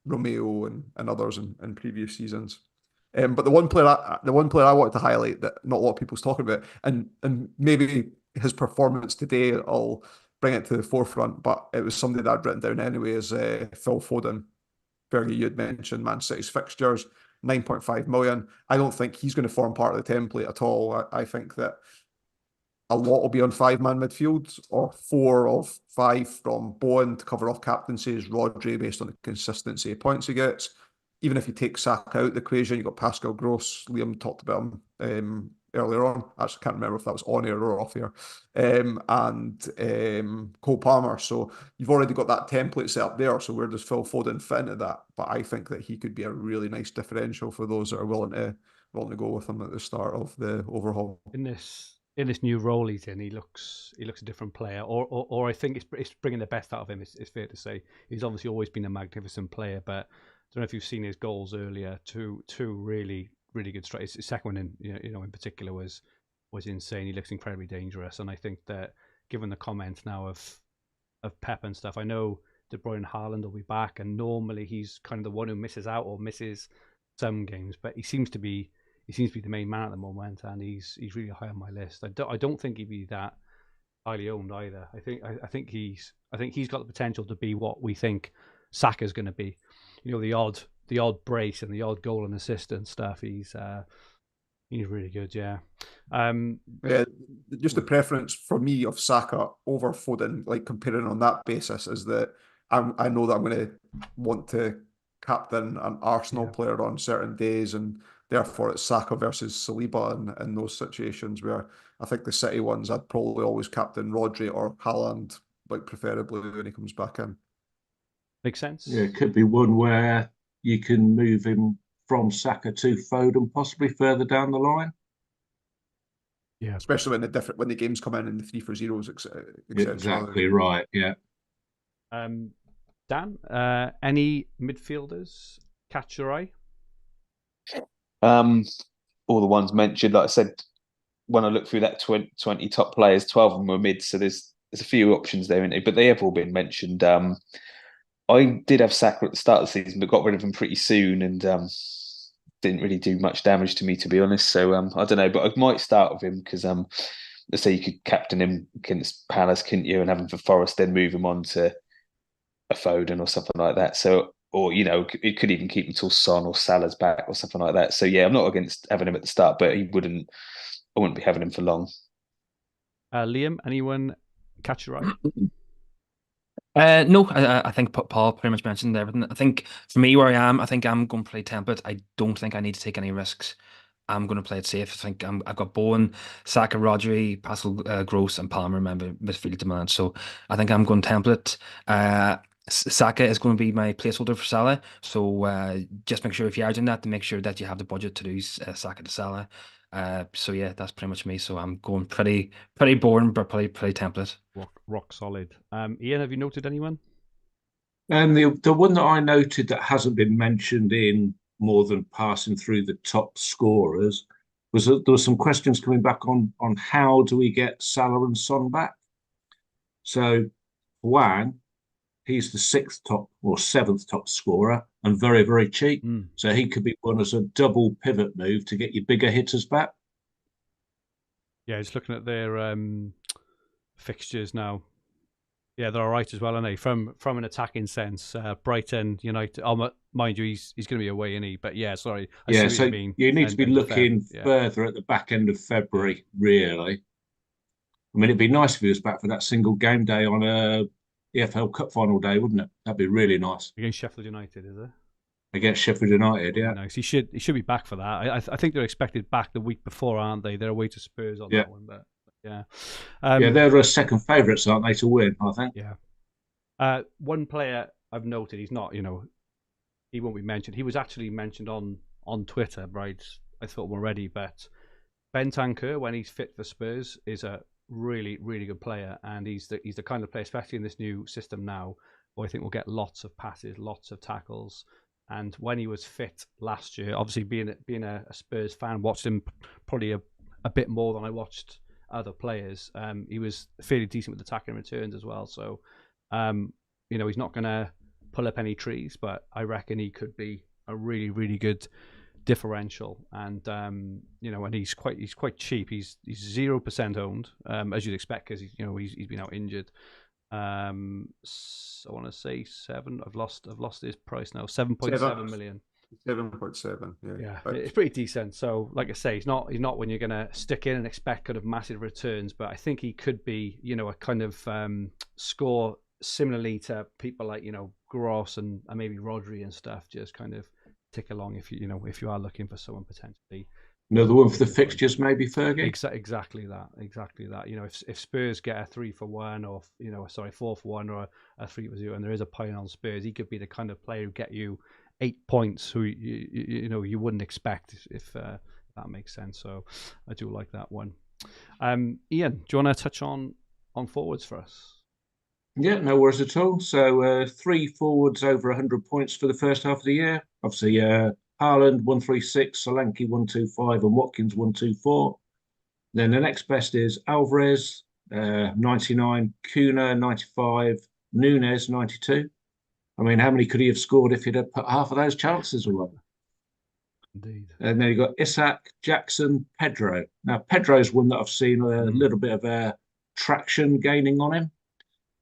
Speaker 2: Romeo and others in previous seasons. But the one player I wanted to highlight that not a lot of people's talking about, and maybe his performance today will bring it to the forefront, but it was somebody that I'd written down anyway, is Phil Foden. Fergi, you'd mentioned Man City's fixtures, 9.5 million. I don't think he's going to form part of the template at all. I think that a lot will be on 5-man midfield, or 4 of 5 from Bowen to cover off captaincies, Rodri based on the consistency of points he gets. Even if you take Saka out the equation, you've got Pascal Gross. Liam talked about him earlier on. Actually, I can't remember if that was on air or off air. And Cole Palmer. So you've already got that template set up there. So where does Phil Foden fit into that? But I think that he could be a really nice differential for those that are willing to go with him at the start of the overhaul.
Speaker 1: In this new role he's in, he looks a different player, or I think it's bringing the best out of him. It's fair to say he's obviously always been a magnificent player, but I don't know if you've seen his goals earlier. Two really good strikes. His second one, in particular, was insane. He looks incredibly dangerous, and I think that given the comments now of Pep and stuff, I know De Bruyne and Haaland will be back, and normally he's kind of the one who misses out or misses some games, but he seems to be the main man at the moment, and he's really high on my list. I don't think he'd be that highly owned either. I think he's got the potential to be what we think Saka's going to be. The odd brace and the odd goal and assist and stuff. He's really good, yeah.
Speaker 2: Just the preference for me of Saka over Foden, like comparing on that basis, is that I know that I'm going to want to captain an Arsenal player on certain days, and therefore it's Saka versus Saliba in those situations, where I think the City ones I'd probably always captain Rodri or Haaland, like preferably when he comes back in.
Speaker 1: Makes sense.
Speaker 5: Yeah, it could be one where you can move him from Saka to Foden, possibly further down the line.
Speaker 2: Yeah, especially when the games come in the 3-for-0s, etc.
Speaker 5: Exactly right. Yeah.
Speaker 1: Dan, any midfielders catch your eye?
Speaker 3: All the ones mentioned, like I said, when I look through that 20 top players, 12 of them were mid, so there's a few options there, but they have all been mentioned. I did have Saka at the start of the season, but got rid of him pretty soon, and didn't really do much damage to me, to be honest. So I don't know, but I might start with him because let's say you could captain him against Palace, couldn't you, and have him for Forest, then move him on to a Foden or something like that. So, or it could even keep him till Son or Salah's back or something like that. So yeah, I'm not against having him at the start, but I wouldn't be having him for long.
Speaker 1: Liam, anyone catch your eye?
Speaker 4: No, I think Paul pretty much mentioned everything. I think for me, where I am, I think I'm going to play template. I don't think I need to take any risks. I'm going to play it safe. I think I've got Bowen, Saka, Rodri, Pascal Gross, and Palmer, remember, midfield demand. So I think I'm going template. Saka is going to be my placeholder for Salah. So just make sure if you are doing that, to make sure that you have the budget to do Saka to Salah. So yeah, that's pretty much me. So I'm going pretty boring, but play template.
Speaker 1: Rock solid. Ian, have you noted anyone?
Speaker 5: And the one that I noted that hasn't been mentioned in more than passing through the top scorers was that there were some questions coming back on how do we get Salah and Son back. So Wang, he's the 6th top or 7th top scorer and very, very cheap. So he could be one as a double pivot move to get your bigger hitters back.
Speaker 1: Yeah, just looking at their fixtures now. Yeah, they're all right as well, aren't they? From an attacking sense, Brighton, United. Mind you, he's going to be away, isn't he? But yeah, sorry.
Speaker 5: I see what you mean. You need to be looking further at the back end of February, really. I mean, it'd be nice if he was back for that single game day on a EFL Cup final day, wouldn't it? That'd be really nice.
Speaker 1: Against Sheffield United, is it?
Speaker 5: Against Sheffield United, yeah.
Speaker 1: Nice. He should be back for that. I think they're expected back the week before, aren't they? They're away to Spurs on that one, but yeah.
Speaker 5: Yeah, they're the second favourites, aren't they, to win, I think?
Speaker 1: Yeah. One player I've noted, he's not, he won't be mentioned. He was actually mentioned on Twitter, right? I thought already, but Bentancur, when he's fit for Spurs, is a really, really good player, and he's the kind of player, especially in this new system now, where I think we'll get lots of passes, lots of tackles. And when he was fit last year, obviously being a Spurs fan, watched him probably a bit more than I watched other players. He was fairly decent with attacking returns as well. So, he's not going to pull up any trees, but I reckon he could be a really, really good differential. And and he's quite cheap. He's 0% owned, as you'd expect, because he's been out injured. So I want to say 7. I've lost his price now. 7.7 million.
Speaker 2: 7.7.
Speaker 1: Yeah, it's pretty decent. So, like I say, he's not when you're going to stick in and expect kind of massive returns, but I think he could be, a kind of score similarly to people like Gross and maybe Rodri and stuff. Just kind of tick along if you are looking for someone potentially.
Speaker 5: Another one for the fixtures, maybe, Fergie?
Speaker 1: Exactly that. If Spurs get a 3-for-1 or 4-for-1 or a 3-for-0, and there is a point on Spurs, he could be the kind of player who get you 8 points who you wouldn't expect if that makes sense. So I do like that one. Ian, do you want to touch on forwards for us?
Speaker 5: Yeah, no worries at all. So 3 forwards over 100 points for the first half of the year. Obviously, Haaland 136, Solanke 125, and Watkins 124. Then the next best is Alvarez 99, Kuna 95, Nunes 92. I mean, how many could he have scored if he'd have put half of those chances away?
Speaker 1: Indeed.
Speaker 5: And then you've got Isak, Jackson, Pedro. Now, Pedro's one that I've seen a little bit of traction gaining on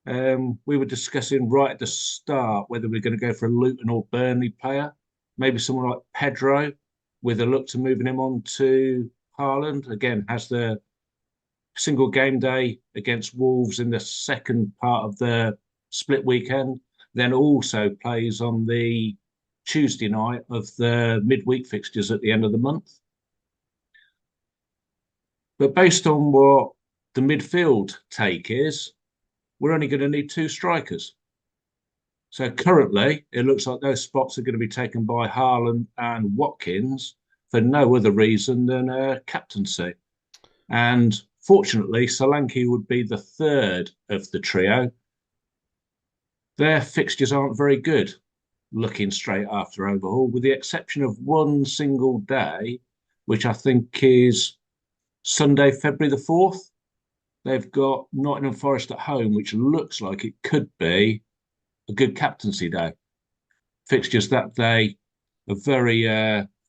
Speaker 5: him. We were discussing right at the start whether we're going to go for a Luton or Burnley player. Maybe someone like Pedro with a look to moving him on to Haaland. Again, has the single game day against Wolves in the second part of the split weekend. Then also plays on the Tuesday night of the midweek fixtures at the end of the month. But based on what the midfield take is, we're only going to need 2 strikers. So currently, it looks like those spots are going to be taken by Haaland and Watkins for no other reason than captaincy. And fortunately, Solanke would be the third of the trio. Their fixtures aren't very good looking straight after Overhaul, with the exception of one single day, which I think is Sunday, February the 4th. They've got Nottingham Forest at home, which looks like it could be a good captaincy day. Fixtures that day are very,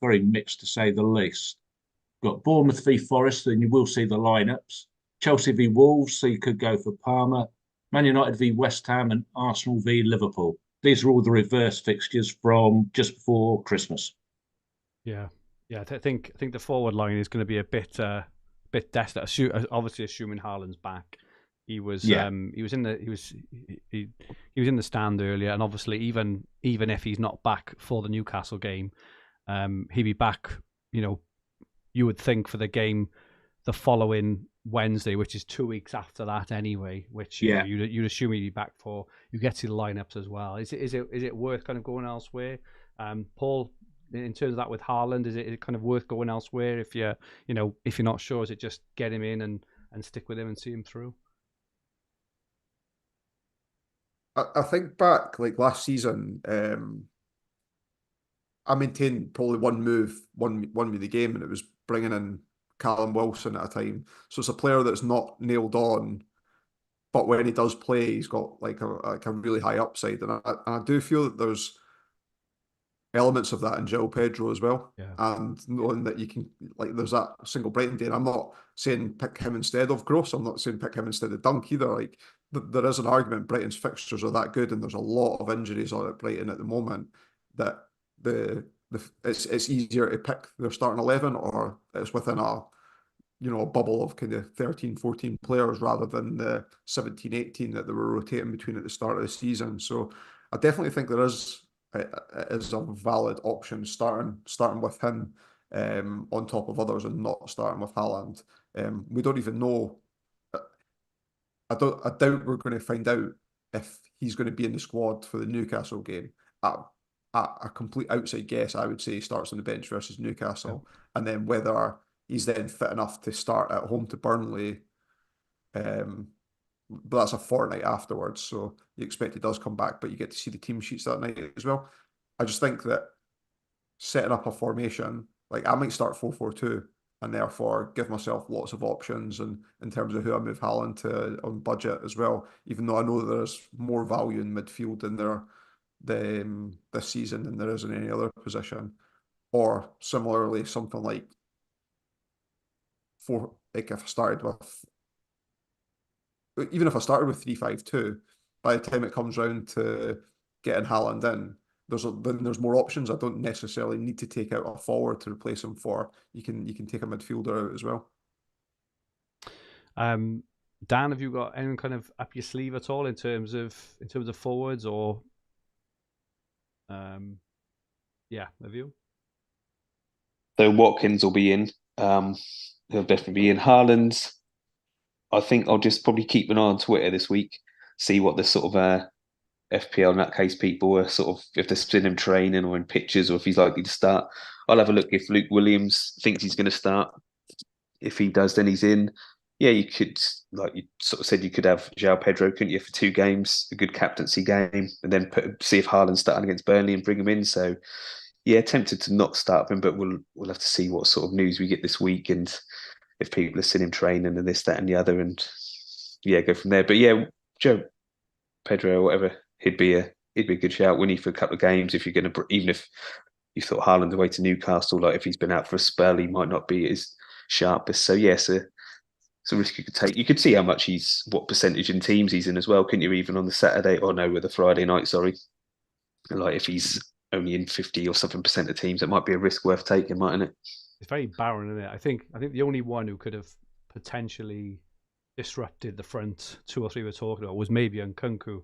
Speaker 5: very mixed, to say the least. Got Bournemouth v Forest, and you will see the lineups. Chelsea v Wolves, so you could go for Palmer. Man United v West Ham and Arsenal v Liverpool. These are all the reverse fixtures from just before Christmas.
Speaker 1: Yeah. I think the forward line is going to be a bit desolate. Obviously, assuming Haaland's back. He was in the stand earlier, and obviously even if he's not back for the Newcastle game, he'd be back. You would think for the game the following Wednesday, which is 2 weeks after that anyway. Which you'd assume he'd be back for. You get to the lineups as well. Is it worth kind of going elsewhere? Paul, in terms of that with Haaland, is it kind of worth going elsewhere if you're not sure? Is it just get him in and stick with him and see him through?
Speaker 2: I think back like last season, I maintained probably one move won me the game, and it was bringing in Callum Wilson at a time. So it's a player that's not nailed on, but when he does play, he's got like a really high upside, and I do feel that there's elements of that in João Pedro as well.
Speaker 1: Yeah.
Speaker 2: And knowing that you can, like, there's that single Brighton day, and I'm not saying pick him instead of Gross. I'm not saying pick him instead of Dunk either. Like, there is an argument Brighton's fixtures are that good, and there's a lot of injuries on at Brighton at the moment that it's easier to pick their starting 11, or it's within a bubble of kind of 13, 14 players rather than the 17, 18 that they were rotating between at the start of the season. So I definitely think there is a valid option starting with him on top of others and not starting with Haaland. We don't even know. I doubt we're going to find out if he's going to be in the squad for the Newcastle game. A complete outside guess, I would say he starts on the bench versus Newcastle, and then whether he's then fit enough to start at home to Burnley. But that's a fortnight afterwards, so you expect he does come back, but you get to see the team sheets that night as well. I just think that setting up a formation, like I might start 4-4-2 and therefore give myself lots of options and in terms of who I move Haaland to on budget as well, even though I know that there's more value in midfield in there this season than there is in any other position. Or similarly, something like if I started with, even if I started with 3-5-2, by the time it comes round to getting Haaland in, then there's more options. I don't necessarily need to take out a forward to replace him for. You can take a midfielder out as well.
Speaker 1: Dan, have you got anyone kind of up your sleeve at all in terms of forwards or? Yeah, have you?
Speaker 3: So Watkins will be in. He'll definitely be in. Haaland, I think I'll just probably keep an eye on Twitter this week, see what the sort of FPL nutcase people are sort of, if they're seeing him training or in pictures or if he's likely to start. I'll have a look if Luke Williams thinks he's going to start. If he does, then he's in. Yeah, you could, like you sort of said, you could have João Pedro, couldn't you, for 2 games, a good captaincy game, and then see if Haaland's starting against Burnley and bring him in. So, yeah, tempted to not start him, but we'll have to see what sort of news we get this week and if people are seeing him training and this, that, and the other, and yeah, go from there. But yeah, João Pedro or whatever, he'd be a good shout, wouldn't he, for a couple of games? If you're going to, even if you thought Haaland away to Newcastle, like if he's been out for a spell, he might not be as sharpest. So yes, it's a risk you could take. You could see how much what percentage in teams he's in as well, couldn't you? Even on the Saturday, or no, with the Friday night, sorry. Like if he's only in 50 or something % of teams, it might be a risk worth taking, mightn't it?
Speaker 1: It's very barren, isn't it? I think the only one who could have potentially disrupted the front 2 or 3 we're talking about was maybe Nkunku.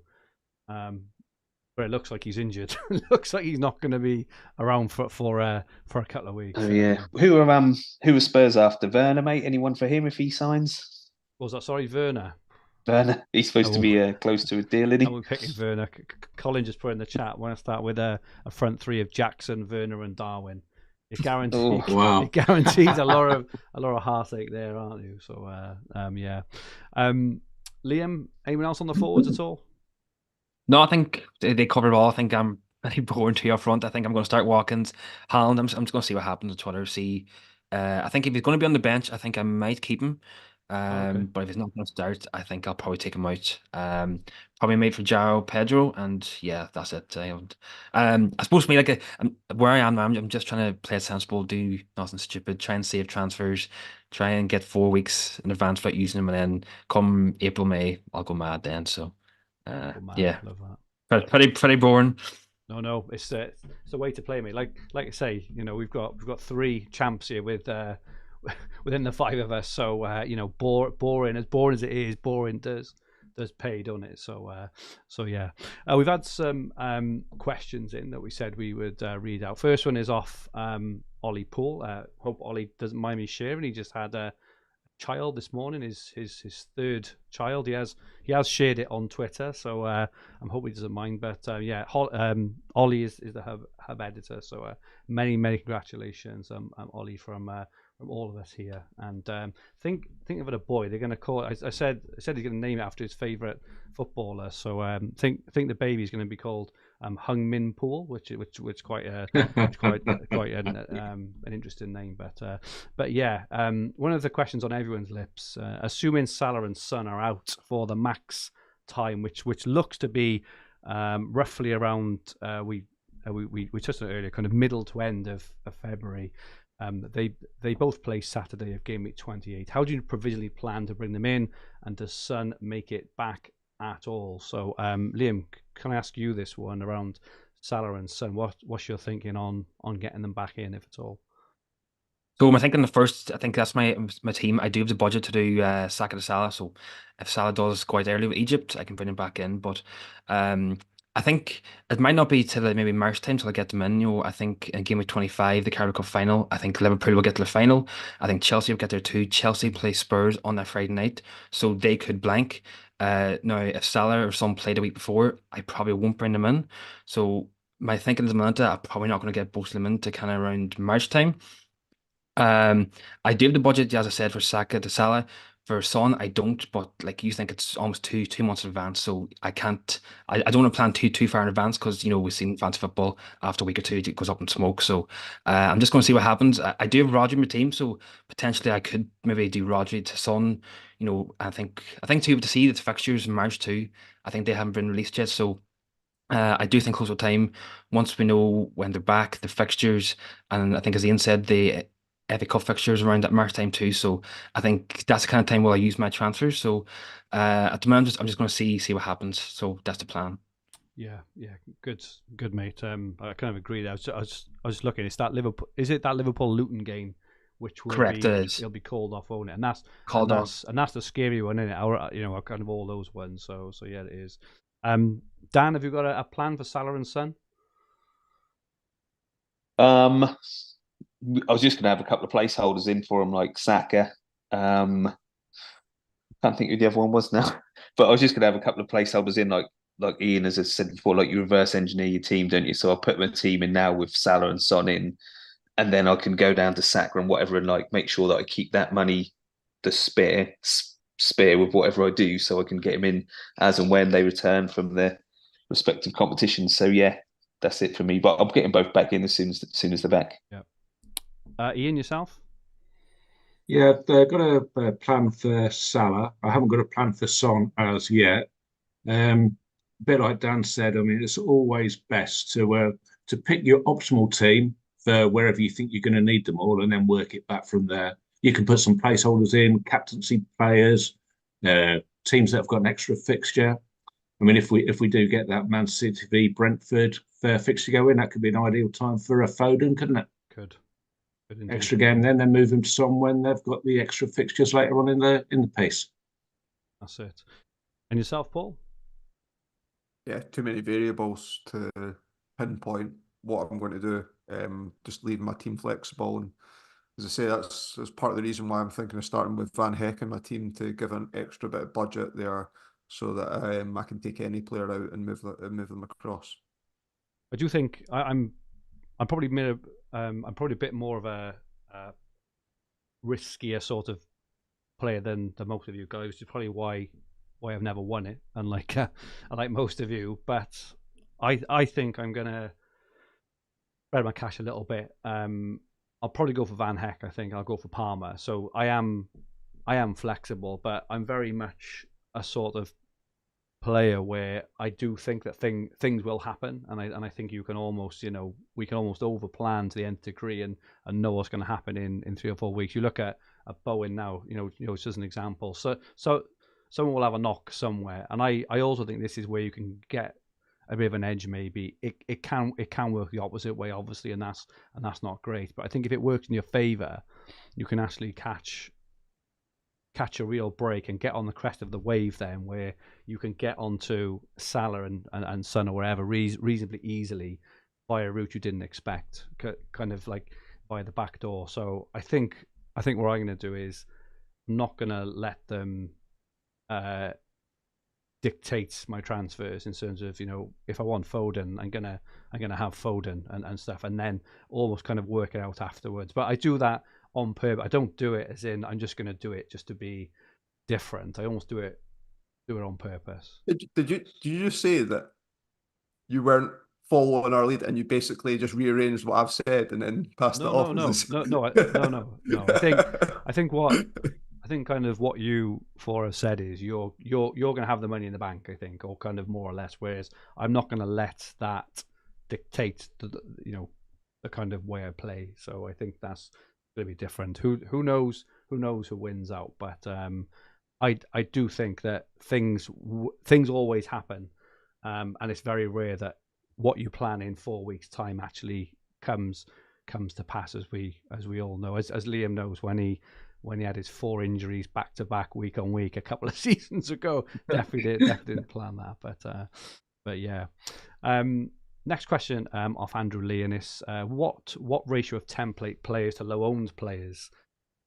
Speaker 1: But it looks like he's injured. It looks like he's not going to be around for a couple of weeks.
Speaker 3: Oh yeah. Who are Spurs after? Werner, mate? Anyone for him if he signs?
Speaker 1: What was that? Sorry, Werner.
Speaker 3: Werner. He's supposed to be close to a deal, isn't he?
Speaker 1: I'm picking Werner. Colin just put in the chat. Want to start with a front 3 of Jackson, Werner, and Darwin. It guarantees, it guarantees a lot of heartache there, aren't you? So yeah. Liam, anyone else on the forwards at all?
Speaker 4: No, I think they covered it all. I think I'm pretty boring to your front. I think I'm going to start Watkins, Haaland. I'm just going to see what happens on Twitter. I think if he's going to be on the bench, I think I might keep him. But if he's not going to start, I think I'll probably take him out. Probably made for João Pedro, and yeah, that's it. I suppose for me, like where I am now, I'm just trying to play it sensible, do nothing stupid, try and save transfers, try and get 4 weeks in advance without using them, and then come April, May, I'll go mad then. So. Yeah,
Speaker 1: love that.
Speaker 4: Pretty boring.
Speaker 1: No, it's a way to play me. Like I say, we've got 3 champs here with within the 5 of us. So boring as it is, boring does pay, don't it? So yeah, we've had some questions in that we said we would read out. First one is off Ollie Poole. Hope Ollie doesn't mind me sharing. He just had a child this morning, his 3rd child. He has shared it on Twitter, so I'm hoping he doesn't mind. But yeah, Ollie is the hub editor, so many congratulations, Ollie, from all of us here. And think of it a boy. They're going to call it. I said he's going to name it after his favourite footballer. So think the baby is going to be called Hung Min Pool, which quite an interesting name. But yeah, one of the questions on everyone's lips, assuming Salah and Son are out for the max time, which looks to be roughly around we touched on it earlier, kind of middle to end of February. They both play Saturday of game week 28. How do you provisionally plan to bring them in, and does Son make it back at all? So Liam, can I ask you this one around Salah and Son? What's your thinking on getting them back in, if at all?
Speaker 4: So I think in the first, I think that's my team. I do have the budget to do Saka to Salah. So if Salah does quite early with Egypt, I can bring him back in. But um, I think it might not be till maybe March time till I get them in. I think in game week 25, the Carabao Cup final, I think Liverpool will get to the final. I think Chelsea will get there too. Chelsea play Spurs on that Friday night, so they could blank. Now, if Salah or Son played a week before, I probably won't bring them in. So my thinking is, Atlanta, I'm probably not going to get both of them in to kind of around March time. I do have the budget, as I said, for Saka to Salah. For Son, I don't, but like you think it's almost two months in advance, so I can't. I don't want to plan too far in advance because we've seen fantasy football after a week or two it goes up in smoke. So I'm just going to see what happens. I do have Rodri in my team, so potentially I could maybe do Rodri to Son. I think too to see the fixtures in March too. I think they haven't been released yet, so I do think close to time, once we know when they're back, the fixtures, and I think as Ian said, the FA Cup fixtures around that March time too. So I think that's the kind of time where I use my transfers. So at the moment, I'm just going to see what happens. So that's the plan.
Speaker 1: Yeah, good, mate. I kind of agree. I was looking. It's that Liverpool. Is it that Liverpool Luton game, which will
Speaker 4: Correct,
Speaker 1: be
Speaker 4: it is.
Speaker 1: it'll be called off, won't it? And that's
Speaker 4: Called
Speaker 1: and
Speaker 4: off.
Speaker 1: that's the scary one, isn't it? Our kind of all those ones. So yeah, it is. Dan, have you got a plan for Salah and Son?
Speaker 3: I was just going to have a couple of placeholders in for him, like Saka. Can't think who the other one was now, but I was just going to have a couple of placeholders in, like Ian as I said before, like you reverse engineer your team, don't you? So I'll put my team in now with Salah and Son in, and then I can go down to Saka and whatever, and like make sure that I keep that money, the spare with whatever I do, so I can get him in as and when they return from their respective competitions. So yeah, that's it for me. But I'm getting both back in as soon as they're back.
Speaker 1: Yeah. Ian, yourself?
Speaker 5: Yeah, they've got a plan for Salah. I haven't got a plan for Son as yet. A bit like Dan said, I mean, it's always best to pick your optimal team for wherever you think you're going to need them all, and then work it back from there. You can put some placeholders in, captaincy players, teams that have got an extra fixture. I mean, if we do get that Man City v Brentford fixture going, that could be an ideal time for a Foden, couldn't it?
Speaker 1: Good indeed.
Speaker 5: Extra game, then move them to Son when they've got the extra fixtures later on in the piece.
Speaker 1: That's it. And yourself, Paul?
Speaker 2: Yeah, too many variables to pinpoint what I'm going to do. Just leaving my team flexible, and as I say, that's part of the reason why I'm thinking of starting with Van Heck in my team to give an extra bit of budget there, so that I can take any player out and move them across.
Speaker 1: I do think I'm probably I'm probably a bit more of a riskier sort of player than most of you guys, which is probably why I've never won it, unlike like most of you. But I think I'm gonna spread my cash a little bit. I'll probably go for Van Heck. I think I'll go for Palmer. So I am flexible, but I'm very much a sort of player where I do think that things will happen, and I think you can almost, we can almost over plan to the nth degree and know what's going to happen in 3 or 4 weeks. You look at Bowen now, just as an example. So someone will have a knock somewhere, and I also think this is where you can get a bit of an edge. Maybe it can work the opposite way, obviously, and that's not great. But I think if it works in your favour, you can actually catch a real break and get on the crest of the wave then, where you can get onto Salah and Son or wherever reasonably easily via a route you didn't expect, kind of like by the back door. So I think what I'm going to do is I'm not going to let them dictate my transfers in terms of, if I want Foden, I'm gonna have Foden and stuff, and then almost kind of work it out afterwards. But I do that on purpose. I don't do it as in I'm just going to do it just to be different. I almost do it on purpose.
Speaker 2: Did you just say that you weren't following our lead and you basically just rearranged what I've said and then passed it off?
Speaker 1: No. I think kind of what you four have said is you're going to have the money in the bank, I think, or kind of more or less. Whereas I'm not going to let that dictate the kind of way I play. So I think that's going to be different. Who knows who wins out? But I do think that things always happen, and it's very rare that what you plan in 4 weeks' time actually comes comes to pass, as we all know, as Liam knows, when he had his 4 injuries back to back, week on week, a couple of seasons ago. Definitely didn't plan that, but yeah. Next question off Andrew Leonis. What ratio of template players to low owned players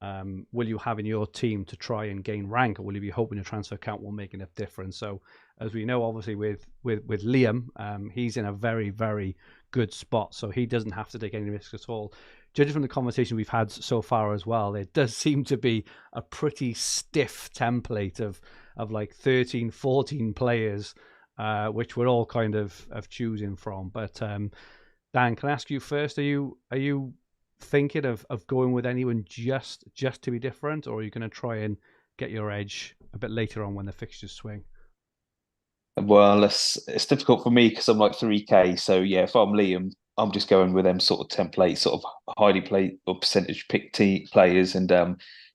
Speaker 1: will you have in your team to try and gain rank, or will you be hoping your transfer count will make enough difference? So, as we know, obviously with Liam, he's in a very, very good spot, so he doesn't have to take any risks at all. Judging from the conversation we've had so far as well, it does seem to be a pretty stiff template of like 13, 14 players, which we're all kind of choosing from. But Dan, can I ask you first? Are you thinking of going with anyone just to be different, or are you going to try and get your edge a bit later on when the fixtures swing?
Speaker 3: Well, it's difficult for me because I'm like 3K. So yeah, if I'm Liam, I'm just going with them sort of template, sort of highly played or percentage pick players, and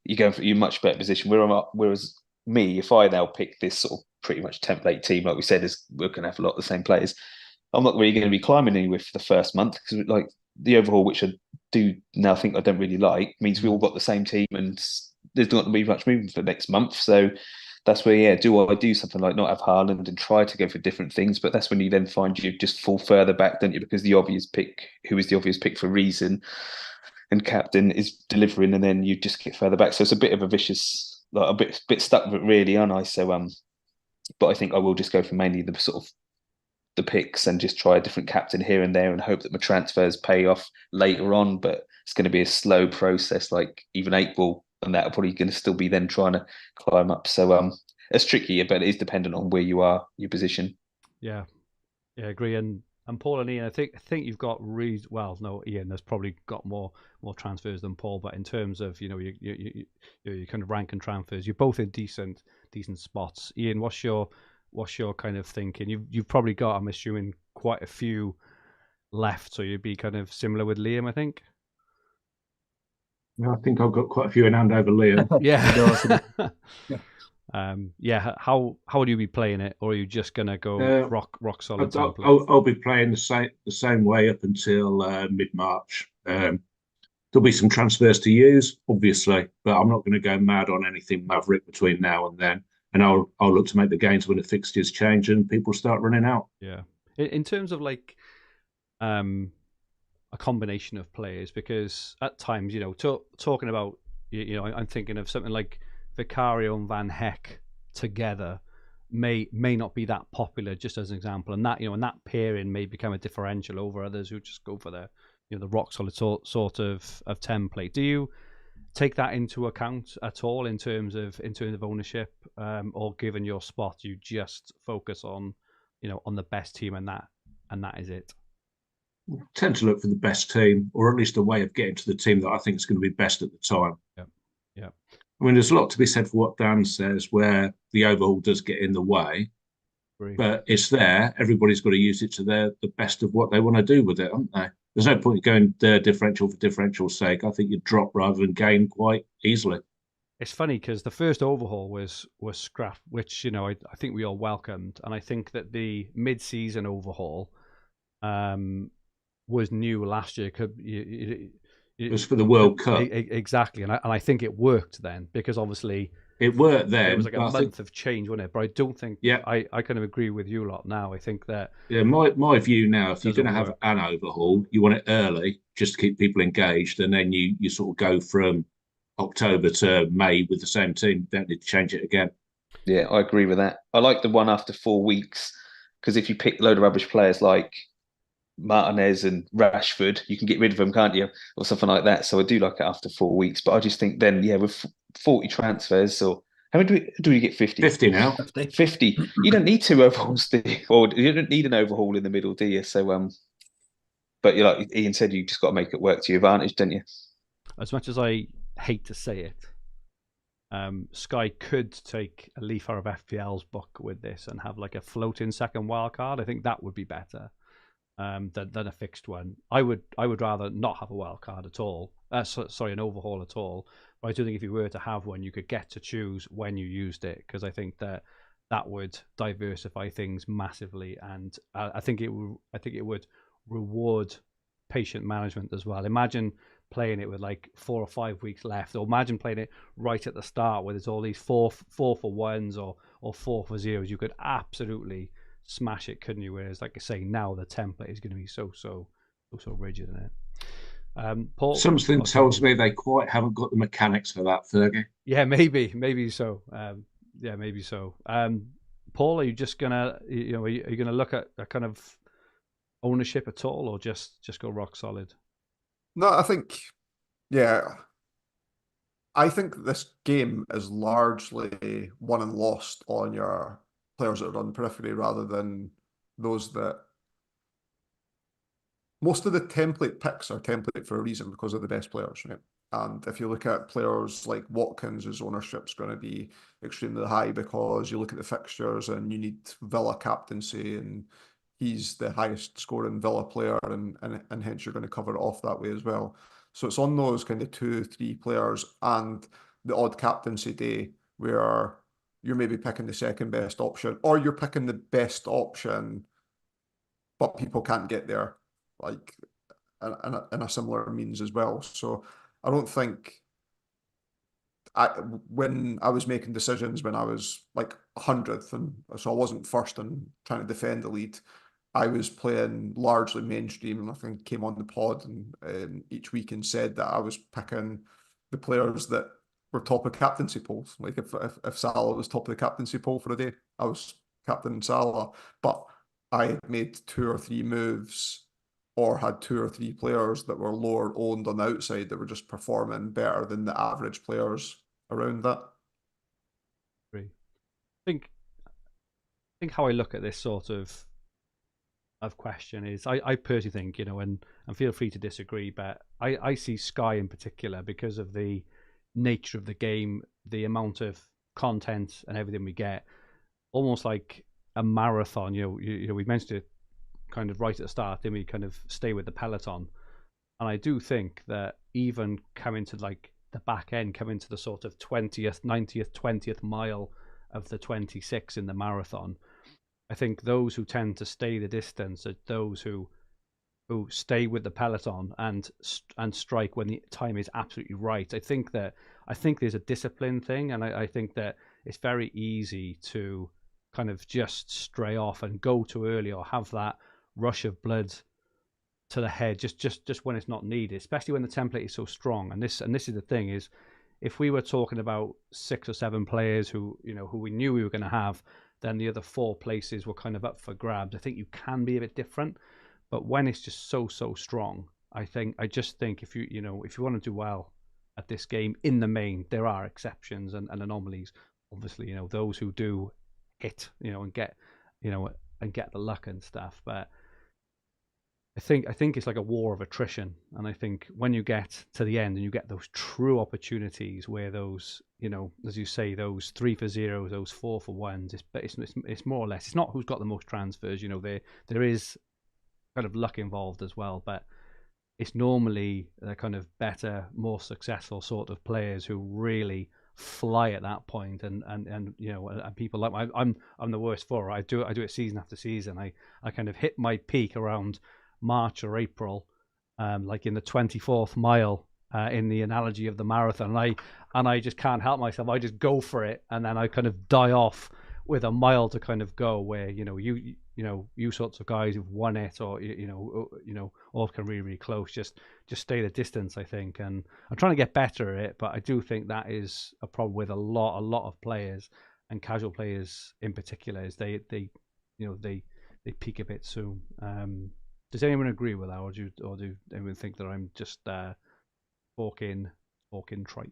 Speaker 3: you're going for a much better position. Whereas me, if I now pick this sort of pretty much template team, like we said, we're going to have a lot of the same players. I'm not really going to be climbing anywhere for the first month, because like the overhaul, which I do now think I don't really like, means we all got the same team and there's not going to be much movement for the next month. So that's where, yeah, do I do something like not have Haaland and try to go for different things? But that's when you then find you just fall further back, don't you? Because the obvious pick, who is the obvious pick for a reason, and captain is delivering, and then you just get further back. So it's a bit of a vicious, like a bit stuck with it, really, aren't I? So but I think I will just go for mainly the sort of the picks and just try a different captain here and there and hope that my transfers pay off later on. But it's going to be a slow process, like even April, and that'll probably going to still be then trying to climb up. So it's tricky, but it is dependent on where you are, your position.
Speaker 1: Yeah, agree. And Paul and Ian, I think you've got Ian has probably got more transfers than Paul, but in terms of you kind of rank and transfers, you're both in decent spots. Ian, what's your kind of thinking? You've probably got, I'm assuming, quite a few left, so you'd be kind of similar with Liam, I think.
Speaker 5: I think I've got quite a few in hand over Liam.
Speaker 1: How would you be playing it, or are you just gonna go rock solid?
Speaker 5: I'll be playing the same way up until mid-March. There'll be some transfers to use, obviously, but I'm not going to go mad on anything Maverick between now and then. And I'll look to make the gains when the fixtures change and people start running out.
Speaker 1: Yeah, in terms of like a combination of players, because at times, talking about, I'm thinking of something like Vicario and Van Heck together may not be that popular, just as an example, and that and that pairing may become a differential over others who just go for the the rock solid sort of template. Do you take that into account at all in terms of ownership, or given your spot, you just focus on on the best team and that is it?
Speaker 5: I tend to look for the best team, or at least a way of getting to the team that I think is going to be best at the time.
Speaker 1: Yeah.
Speaker 5: I mean, there's a lot to be said for what Dan says, where the overhaul does get in the way, but it's there. Everybody's got to use it to the best of what they want to do with it, haven't they? There's no point going differential for differential's sake. I think you drop rather than gain quite easily.
Speaker 1: It's funny because the first overhaul was scrap, which I think we all welcomed, and I think that the mid-season overhaul was new last year.
Speaker 5: It was for the World Cup,
Speaker 1: exactly, and I think it worked then, because obviously
Speaker 5: it worked then.
Speaker 1: It was like a month of change, wasn't it? But I don't think. Yeah, I kind of agree with you a lot now. I think that.
Speaker 5: Yeah, my view now, if you're going to have an overhaul, you want it early, just to keep people engaged, and then you sort of go from October to May with the same team. Don't need to change it again.
Speaker 3: Yeah, I agree with that. I like the one after 4 weeks, because if you pick a load of rubbish players like Martinez and Rashford, you can get rid of them, can't you, or something like that. So I do like it after 4 weeks, but I just think then, with 40 transfers, or how many do we get? 50?
Speaker 5: 50 now.
Speaker 3: 50. You don't need 2 overhauls, or you don't need an overhaul in the middle, do you? So but like Ian said, you just got to make it work to your advantage, don't you?
Speaker 1: As much as I hate to say it, Sky could take a leaf out of FPL's book with this and have like a floating second wildcard. I think that would be better than a fixed one. I would rather not have a wildcard at all. An overhaul at all. But I do think if you were to have one, you could get to choose when you used it, because I think that would diversify things massively, and I think it would reward patient management as well. Imagine playing it with like 4 or 5 weeks left, or imagine playing it right at the start where there's all these four for ones or 4 for zeros. You could absolutely smash it, couldn't you? Whereas, like I say, now the template is going to be so rigid in it. Paul,
Speaker 5: Something tells me they quite haven't got the mechanics for that, Fergie.
Speaker 1: Yeah, maybe so. Yeah, maybe so. Paul, are you just gonna, are you gonna look at a kind of ownership at all, or just go rock solid?
Speaker 2: No, I think, yeah, I think this game is largely won and lost on your players that are on periphery rather than those that. Most of the template picks are template for a reason because of the best players, right? And if you look at players like Watkins, his ownership's going to be extremely high because you look at the fixtures and you need Villa captaincy, and he's the highest scoring Villa player, and hence you're going to cover it off that way as well. So it's on those kind of 2-3 players and the odd captaincy day where you're maybe picking the second best option, or you're picking the best option, but people can't get there, like in a similar means as well. So I don't think when I was making decisions when I was like 100th, and so I wasn't first and trying to defend the lead, I was playing largely mainstream, and I think came on the pod and each week and said that I was picking the players that were top of captaincy polls. Like if Salah was top of the captaincy poll for a day, I was captain Salah. But I had made 2 or 3 moves or had 2 or 3 players that were lower owned on the outside that were just performing better than the average players around that.
Speaker 1: I think how I look at this sort of question is, I personally think, and feel free to disagree, but I see Sky in particular, because of the nature of the game, the amount of content and everything we get, almost like a marathon. We mentioned it kind of right at the start, then we kind of stay with the peloton. And I do think that even coming to like the back end, coming to the sort of 20th, 90th, 20th mile of the 26 in the marathon, I think those who tend to stay the distance are those who stay with the peloton and strike when the time is absolutely right. I think there's a discipline thing, and I think that it's very easy to kind of just stray off and go too early, or have that rush of blood to the head just when it's not needed, especially when the template is so strong. And this is the thing, is if we were talking about 6 or 7 players who we knew we were going to have, then the other 4 places were kind of up for grabs. I think you can be a bit different, but when it's just so strong, I just think if you want to do well at this game, in the main, there are exceptions and anomalies. Obviously, those who do hit, and get, and get the luck and stuff. But I think it's like a war of attrition, and I think when you get to the end and you get those true opportunities where those, as you say, those 3 for zeros, those 4 for ones, it's more or less, it's not who's got the most transfers. There is kind of luck involved as well, but it's normally the kind of better, more successful sort of players who really fly at that point, and people like I'm the worst for it. I do it season after season. I kind of hit my peak around March or April, like in the 24th mile, in the analogy of the marathon, and I just can't help myself. I just go for it, and then I kind of die off with a mile to kind of go, where you sorts of guys who've won it, or all come really close, just stay the distance, I think. And I'm trying to get better at it, but I do think that is a problem with a lot of players, and casual players in particular, is they peak a bit soon. Does anyone agree with that, or do anyone think that I'm just talking tripe?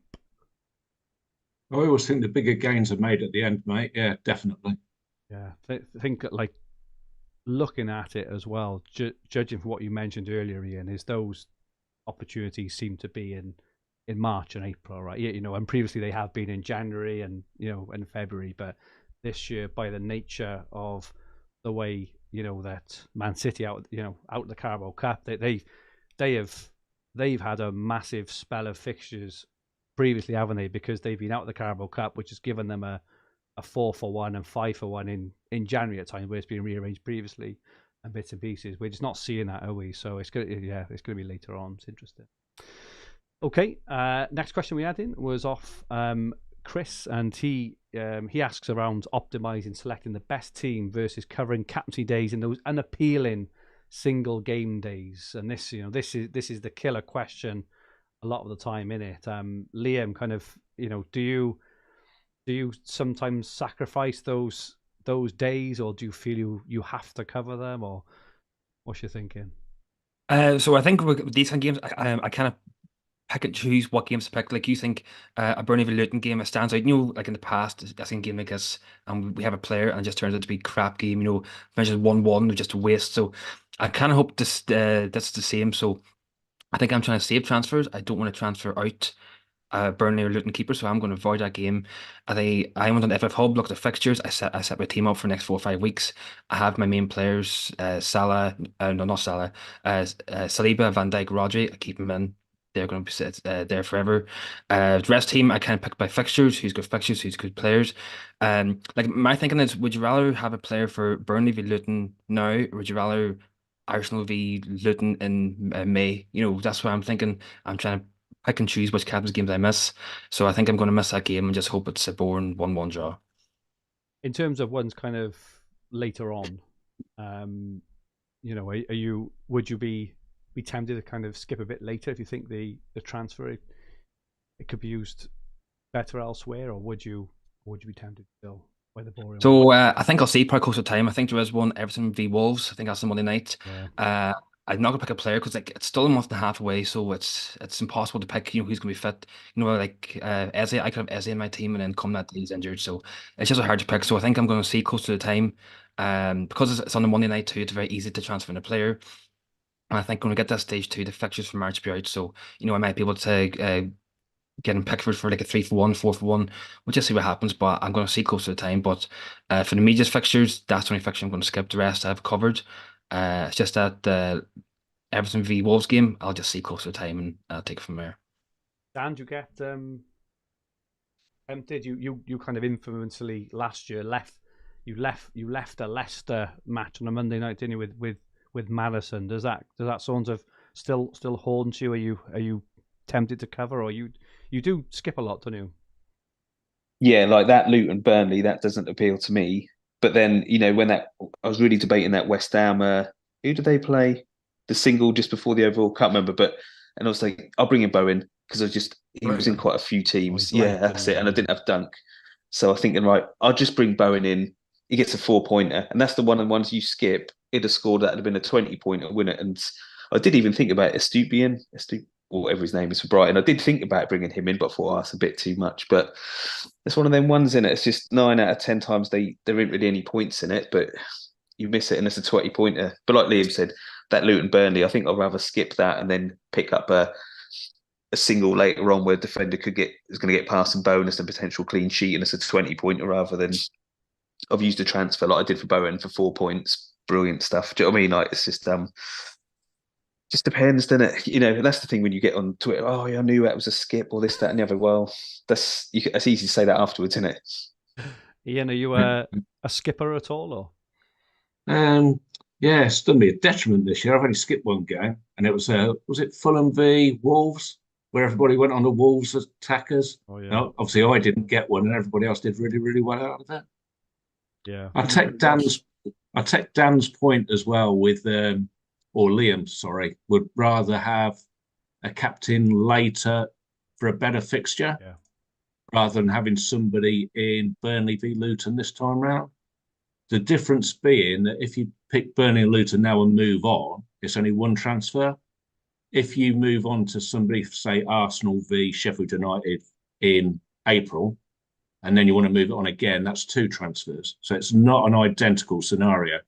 Speaker 5: I always think the bigger gains are made at the end, mate. Yeah, definitely.
Speaker 1: Yeah, I think like looking at it as well, judging from what you mentioned earlier, Ian, is those opportunities seem to be in March and April, right? And previously they have been in January and in February, but this year, by the nature of the way that Man City out the Carabao Cup, they've had a massive spell of fixtures previously, haven't they? Because they've been out the Carabao Cup, which has given them a 4 for 1 and 5 for 1 in January at times, where it's been rearranged previously. and bits and pieces. We're just not seeing that, are we? So it's gonna be later on. It's interesting. Okay, next question we had in was off Chris, and he asks around optimizing, selecting the best team versus covering captaincy days in those unappealing single game days. And this is the killer question a lot of the time, in it. Liam, kind of, do you sometimes sacrifice those days, or do you feel you have to cover them, or what's your thinking?
Speaker 4: So I think with these kind of games, I kind of pick and choose what games to pick. Like, you think a Burnley v Luton game stands out. Like in the past, I've seen a game like this, and we have a player, and it just turns out to be a crap game. Finishes 1-1, just a waste. So I kind of hope that's the same. So I think I'm trying to save transfers. I don't want to transfer out Burnley or Luton keeper, so I'm going to avoid that game. I went on the FF Hub, looked at fixtures. I set my team up for the next 4 or 5 weeks. I have my main players: Salah, no, not Salah, Saliba, Van Dijk, Rodri. I keep them in. They're going to be there forever. The rest team, I kind of pick by fixtures: who's good fixtures, who's good players. Like, my thinking is, would you rather have a player for Burnley v Luton now, or would you rather Arsenal v Luton in May? That's what I'm thinking. I'm trying to pick and choose which captain's games I miss. So I think I'm going to miss that game and just hope it's a boring 1-1 draw.
Speaker 1: In terms of ones kind of later on, would you be tempted to kind of skip a bit later if you think the transfer it could be used better elsewhere, or would you be tempted still by the boring?
Speaker 4: So I think I'll see probably close to time. I think there is one, Everton v Wolves. I think that's on Monday night.
Speaker 1: Yeah.
Speaker 4: I'm not gonna pick a player because it's still a month and a half away, so it's impossible to pick. Who's gonna be fit. Like Eze, I could have Eze in my team, and then come that day he's injured, so it's just hard to pick. So I think I'm going to see close to the time, because it's on a Monday night too. It's very easy to transfer in a player, and I think when we get to that stage too, the fixtures for March be out, so I might be able to get in Pickford for like a 3-for-1, 4-for-1. We'll just see what happens, but I'm going to see close to the time. But for the immediate fixtures, that's the only fixture I'm going to skip. The rest I've covered. It's just that Everton v Wolves game, I'll just see close to the time, and I'll take it from there.
Speaker 1: Dan, do you get tempted? You kind of infamously last year left a Leicester match on a Monday night, didn't you, with Madison? Does that sort of still haunt you? Are you tempted to cover, or you do skip a lot, don't you?
Speaker 3: Yeah, like that Luton Burnley, that doesn't appeal to me. But then, when I was really debating that West Ham, who did they play? The single just before the overall, can't remember. And I was like, I'll bring in Bowen because he was in quite a few teams. Yeah, that's it. And I didn't have Dunk. So I'm thinking, right, I'll just bring Bowen in. He gets a 4-pointer. And that's the ones you skip. He'd have scored, that would have been a 20-pointer winner. And I did even think about Estupiñán, or whatever his name is, for Brighton. I did think about bringing him in, but I thought, that's a bit too much. But it's one of them ones in it. It's just 9 out of 10 times there ain't really any points in it, but you miss it and it's a 20-pointer. But like Liam said, that Luton Burnley, I think I'd rather skip that and then pick up a single later on where defender is going to get past and bonus and potential clean sheet, and it's a 20-pointer rather than I've used a transfer like I did for Bowen for 4 points. Brilliant stuff. Do you know what I mean? Like, it's just depends, doesn't it? That's the thing when you get on Twitter. Oh, yeah, I knew that was a skip, or this, that, and the other. Well, it's easy to say that afterwards, isn't it?
Speaker 1: Ian, are you a skipper at all, or?
Speaker 5: Yeah, it's done me a detriment this year. I've only skipped one game, and it was it Fulham v Wolves, where everybody went on the Wolves attackers.
Speaker 1: Oh yeah.
Speaker 5: No, obviously, I didn't get one, and everybody else did really, really well out of that.
Speaker 1: Yeah.
Speaker 5: I take Dan's point as well with or Liam, sorry, would rather have a captain later for a better fixture, rather than having somebody in Burnley v Luton this time round. The difference being that if you pick Burnley and Luton now and move on, it's only one transfer. If you move on to somebody, say Arsenal v Sheffield United in April, and then you want to move it on again, that's 2 transfers. So it's not an identical scenario.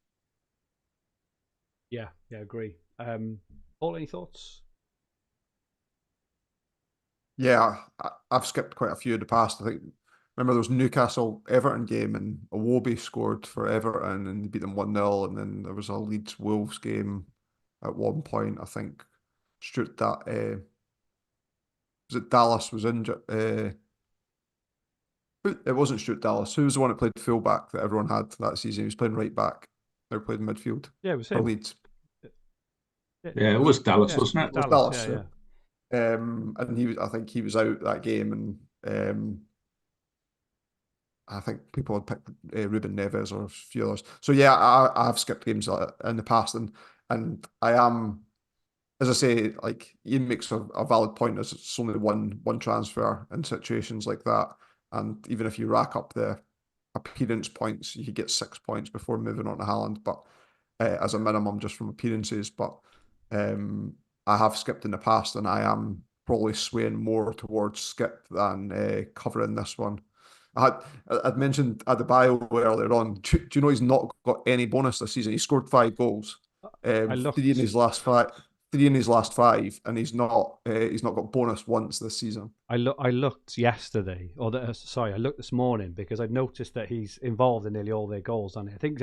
Speaker 1: Yeah, agree. Paul, any thoughts?
Speaker 2: Yeah, I've skipped quite a few in the past. I think, remember there was Newcastle Everton game, and Iwobi scored for Everton and beat them 1-0, and then there was a Leeds Wolves game at one point. I think was it Dallas was injured? It wasn't Stuart Dallas. Who was the one that played fullback that everyone had that season? He was playing right back. They played in midfield.
Speaker 1: Yeah, it was
Speaker 2: For
Speaker 1: him.
Speaker 2: Leeds.
Speaker 5: Yeah, it was Dallas,
Speaker 1: Yeah,
Speaker 5: wasn't it?
Speaker 2: It was
Speaker 1: Dallas,
Speaker 2: Dallas,
Speaker 1: yeah.
Speaker 2: And I think he was out that game, and I think people had picked Ruben Neves or a few others. So yeah, I have skipped games in the past, and I am, as I say, like Ian makes a valid point. As it's only one transfer in situations like that, and even if you rack up the appearance points, you get 6 points before moving on to Haaland, but as a minimum, just from appearances. But I have skipped in the past, and I am probably swaying more towards skip than covering this one. I'd mentioned Adebayo earlier on. Do you know he's not got any bonus this season? He scored 5 goals, three in his last 5, and he's not got bonus once this season.
Speaker 1: I looked yesterday, I looked this morning because I noticed that he's involved in nearly all their goals. And I think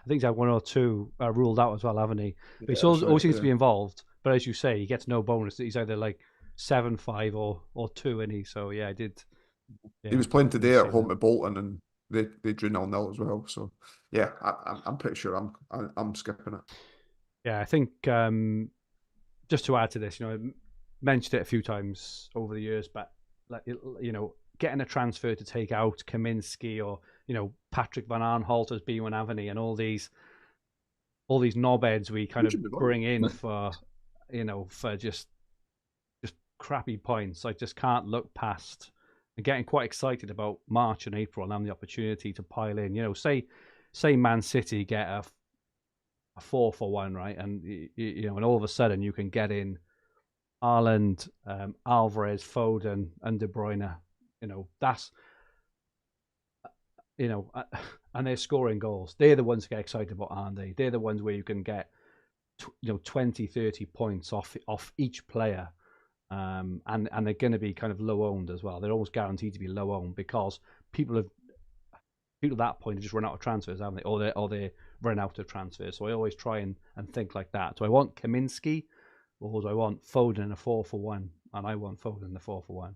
Speaker 1: he's had 1 or 2 ruled out as well, haven't he? But he always seems to be involved. But as you say, he gets no bonus. He's either like 7-5 or 2, and he. So yeah, I did. Yeah,
Speaker 2: he was playing today at home at Bolton, and they drew 0-0 as well. So yeah, I'm pretty sure I'm skipping it.
Speaker 1: Yeah, I think just to add to this, I mentioned it a few times over the years, but like getting a transfer to take out Kaminsky or Patrick Van Aanholt as B1 Avenue and all these knobheads we kind of bring in for just crappy points. I just can't look past. I'm getting quite excited about March and April and having the opportunity to pile in. Say Man City get a 4-for-1, right? And and all of a sudden you can get in Haaland, Alvarez, Foden, and De Bruyne. That's and they're scoring goals. They're the ones to get excited about, aren't they? They're the ones where you can get 20, 30 points off each player. And they're going to be kind of low owned as well. They're almost guaranteed to be low owned because people at that point have just run out of transfers, haven't they? Or they run out of transfers. So I always try and think like that. Do I want Kaminsky, or do I want Foden in a 4-for-1? And I want Foden in the 4-for-1.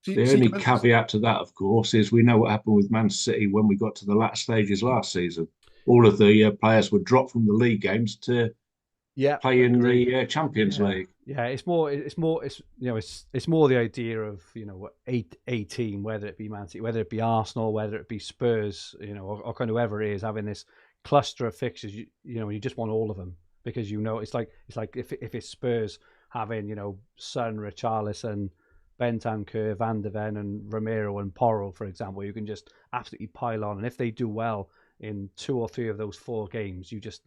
Speaker 5: The only caveat to that, of course, is we know what happened with Man City when we got to the latter stages last season. All of the players were dropped from the league games to play in the Champions League.
Speaker 1: Yeah, it's more the idea of a team, whether it be Man City, whether it be Arsenal, whether it be Spurs, or kind of whoever it is, having this cluster of fixtures. You just want all of them because it's like if it's Spurs having Son, Richarlison, Bentancur, Van de Ven, and Romero and Porro, for example, you can just absolutely pile on, and if they do well in 2 or 3 of those 4 games, you just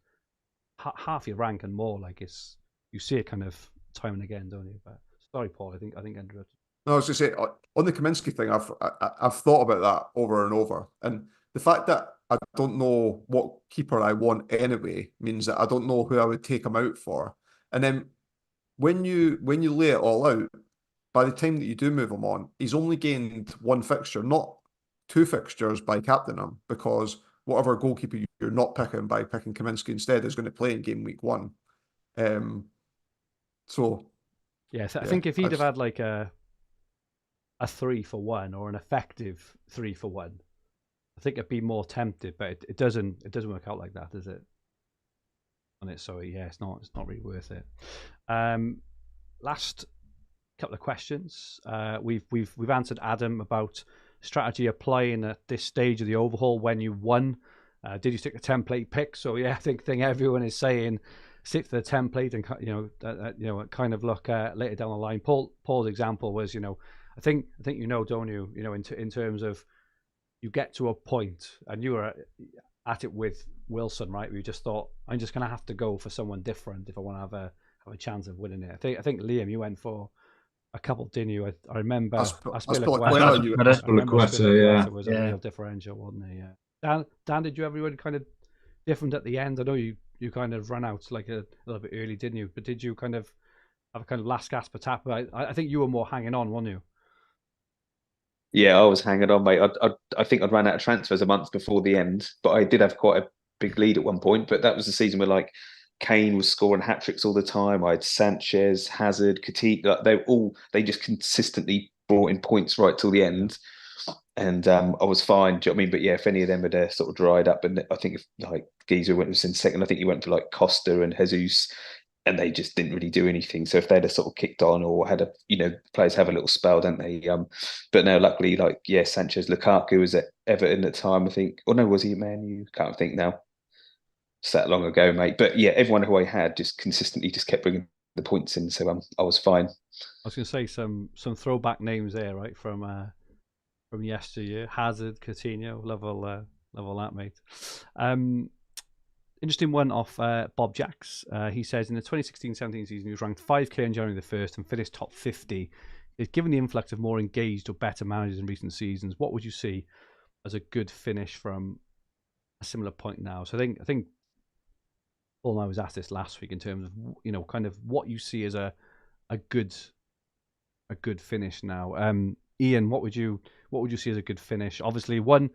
Speaker 1: half your rank and more. Like you see it kind of time and again, don't you? But sorry, Paul. I think I interrupted.
Speaker 2: No, I was going to say on the Kaminsky thing, I've thought about that over and over, and the fact that I don't know what keeper I want anyway means that I don't know who I would take him out for. And then when you lay it all out, by the time that you do move him on, he's only gained 1 fixture, not 2 fixtures by captaining him, because whatever goalkeeper you're not picking by picking Kaminsky instead is going to play in game week 1. So
Speaker 1: yes, I think if he'd have had like a 3-for-1 or an effective 3-for-1, I think I'd be more tempted. But it doesn't work out like that, does it? On it, so yeah, it's not really worth it. Last couple of questions. We've answered Adam about strategy applying at this stage of the overhaul when you won. Did you stick to template pick? So yeah, I think everyone is saying stick to the template and kind of look later down the line. Paul's example was I think don't you in terms of you get to a point, and you were at it with Wilson, right? We just thought I'm just going to have to go for someone different if I want to have a chance of winning it. I think Liam, you went for a couple, didn't you? I remember
Speaker 2: Aspilicueta
Speaker 1: was a real differential, wasn't he? Yeah. Dan, did you ever kind of different at the end? I know you kind of ran out like a little bit early, didn't you? But did you kind of have a kind of last gasp attack? I think you were more hanging on, weren't you?
Speaker 3: Yeah, I was hanging on, mate. I think I'd ran out of transfers a month before the end, but I did have quite a big lead at one point. But that was the season where like Kane was scoring hat-tricks all the time. I had Sanchez, Hazard, Coutinho. They just consistently brought in points right till the end. and I was fine. Do you know what I mean? But yeah, if any of them had sort of dried up, and I think if like Geezer was in second, I think he went for like Costa and Jesus, and they just didn't really do anything. So if they'd have sort of kicked on or had players have a little spell, don't they? But no, luckily, like Sanchez, Lukaku was at Everton at the time, I think. Or no, was he at Man U? Can't think now. It's that long ago, mate. But yeah, everyone who I had just consistently just kept bringing the points in, so I was fine.
Speaker 1: I was going to say some throwback names there, right, from yesteryear. Hazard, Coutinho, level that, mate. Interesting one off Bob Jacks. He says in the 2016-17 season he was ranked 5k in January the 1st and finished top 50. Given the influx of more engaged or better managers in recent seasons, what would you see as a good finish from a similar point now? So I think Paul and I was asked this last week in terms of kind of what you see as a good finish now. Ian, what would you see as a good finish? Obviously, one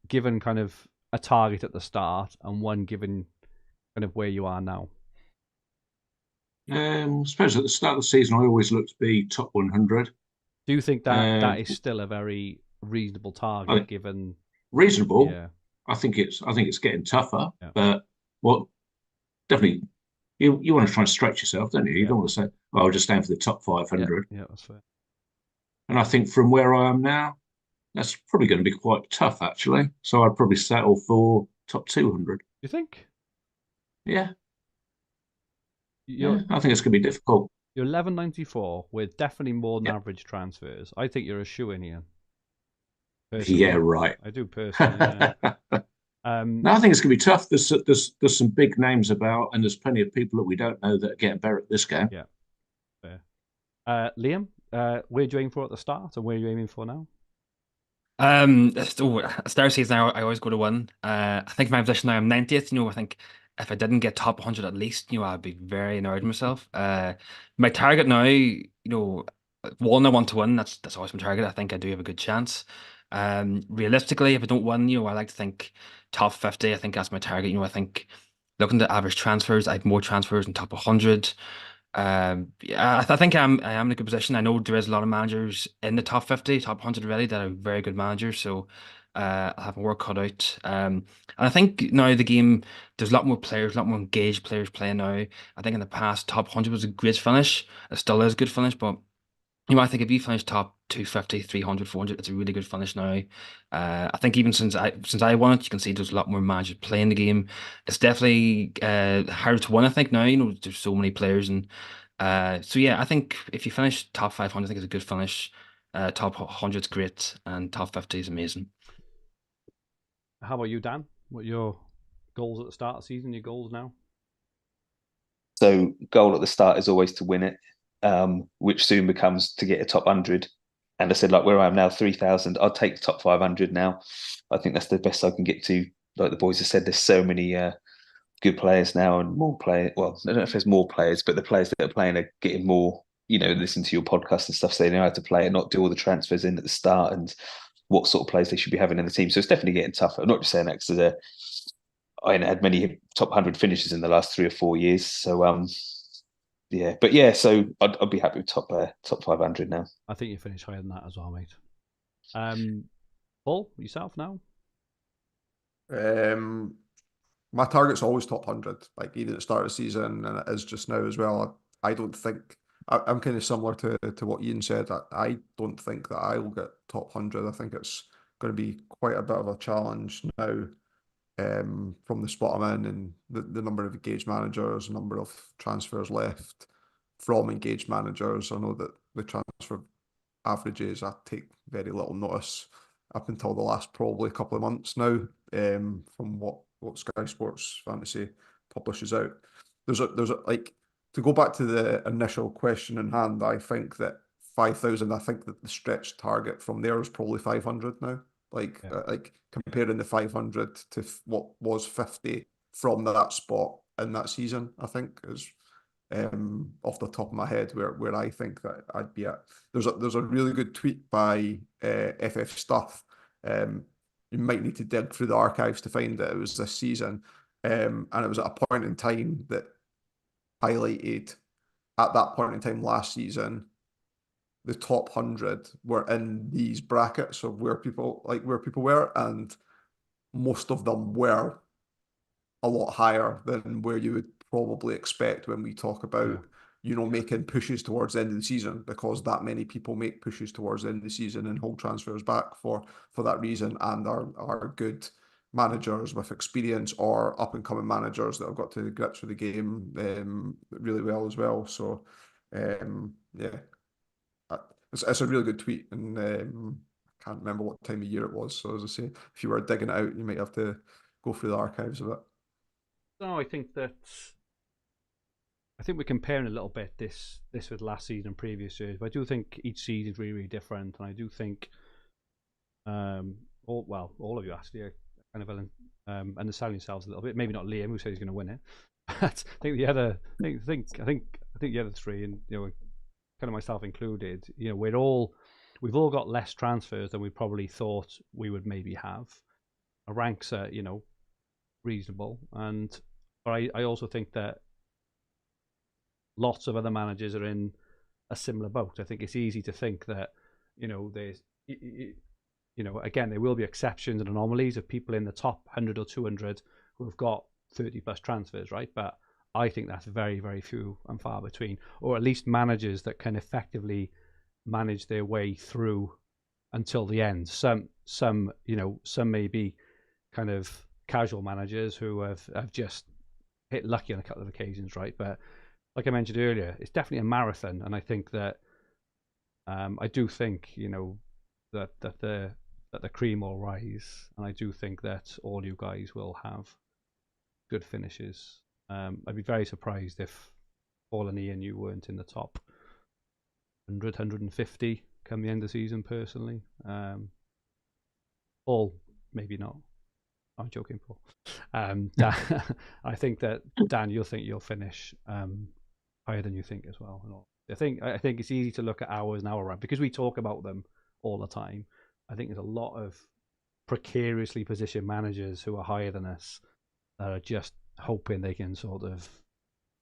Speaker 1: given kind of a target at the start, and one given kind of where you are now.
Speaker 5: I suppose at the start of the season, I always look to be top 100.
Speaker 1: Do you think that is still a very reasonable target, given
Speaker 5: reasonable?
Speaker 1: Yeah,
Speaker 5: I think it's getting tougher,
Speaker 1: yeah.
Speaker 5: But definitely you want to try and stretch yourself, don't you? You don't want to say, "Oh, I'll just stand for the top 500."
Speaker 1: Yeah, that's fair.
Speaker 5: And I think from where I am now, that's probably going to be quite tough, actually. So I'd probably settle for top 200.
Speaker 1: You think?
Speaker 5: Yeah. I think it's going to be difficult.
Speaker 1: You're 1194 with definitely more than average transfers. I think you're a shoe-in, Ian. Personally.
Speaker 5: Yeah, right.
Speaker 1: I do personally. Yeah.
Speaker 5: No, I think it's going to be tough. There's some big names about, and there's plenty of people that we don't know that are getting better at this game.
Speaker 1: Yeah. Fair. Liam, where are you aiming for at the start, and where are you aiming for now?
Speaker 4: Start season, I always go to 1. I think my position now, I'm 90th. I think if I didn't get top 100 at least, I'd be very annoyed with myself. My target now, 1, I want to win. That's always my target. I think I do have a good chance. Realistically, if I don't win, I like to think top 50. I think that's my target. I think looking at average transfers, I have more transfers in top 100. Yeah, I think I am in a good position. I know there is a lot of managers in the top 50, top 100 already that are very good managers. So I have my work cut out. And I think now the game, there's a lot more players, a lot more engaged players playing now. I think in the past, top 100 was a great finish. It still is a good finish, but I think if you finish top 250, 300, 400, it's a really good finish now. I think even since I won it, you can see there's a lot more managers playing the game. It's definitely harder to win, I think, now. There's so many players. And so, yeah, I think if you finish top 500, I think it's a good finish. Top 100 is great, and top 50 is amazing.
Speaker 1: How about you, Dan? What are your goals at the start of the season, your goals now?
Speaker 3: So goal at the start is always to win it. Which soon becomes to get a top 100. And I said, like where I am now, 3,000, I'll take the top 500 now. I think that's the best I can get to. Like the boys have said, there's so many good players now and more players. Well, I don't know if there's more players, but the players that are playing are getting more, listen to your podcast and stuff, so they know how to play and not do all the transfers in at the start and what sort of players they should be having in the team. So it's definitely getting tougher. I'm not just saying that because I ain't had many top 100 finishes in the last 3 or 4 years. So, yeah, but yeah, so I'd be happy with top 500 now.
Speaker 1: I think you finish higher than that as well, mate. Paul, yourself now?
Speaker 2: My target's always top 100, like even at the start of the season, and it is just now as well. I don't think I'm kind of similar to what Ian said. I don't think that I will get top 100. I think it's going to be quite a bit of a challenge now. From the spot I'm in and the number of engaged managers, number of transfers left from engaged managers. I know that the transfer averages, I take very little notice up until the last probably couple of months now, from what Sky Sports Fantasy publishes out. There's a like, to go back to the initial question in hand, I think that 5,000, I think that the stretch target from there is probably 500 now. Like comparing the 500 to what was 50 from that spot in that season, I think is off the top of my head where I think that I'd be at. There's a really good tweet by FF Stuff. You might need to dig through the archives to find it. It was this season, and it was at a point in time that highlighted at that point in time last season the top 100 were in these brackets of where people were, and most of them were a lot higher than where you would probably expect when we talk about making pushes towards the end of the season, because that many people make pushes towards the end of the season and hold transfers back for that reason, and are good managers with experience or up and coming managers that have got to grips with the game really well as well. So it's a really good tweet, and I can't remember what time of year it was. So as I say, if you were digging it out, you might have to go through the archives of it.
Speaker 1: No, I think we're comparing a little bit this with last season and previous years, but I do think each season is really, really different, and I do think all of you actually are kind of underselling yourselves a little bit. Maybe not Liam, who said he's going to win it, but I think the other the other three, and kind of myself included, we've all got less transfers than we probably thought we would maybe have. Our ranks are reasonable, but I also think that lots of other managers are in a similar boat. I think it's easy to think that there's again, there will be exceptions and anomalies of people in the top 100 or 200 who have got 30 plus transfers, right? But I think that's very, very few and far between, or at least managers that can effectively manage their way through until the end. Some may be kind of casual managers who have just hit lucky on a couple of occasions, right? But like I mentioned earlier, it's definitely a marathon, and I think that I do think that the cream will rise, and I do think that all you guys will have good finishes. I'd be very surprised if Paul and Ian, you weren't in the top 100, 150 come the end of the season, personally. Paul, maybe not. I'm joking, Paul. Dan, I think that, Dan, you'll finish higher than you think as well. I think it's easy to look at ours and our rank because we talk about them all the time. I think there's a lot of precariously positioned managers who are higher than us that are just hoping they can sort of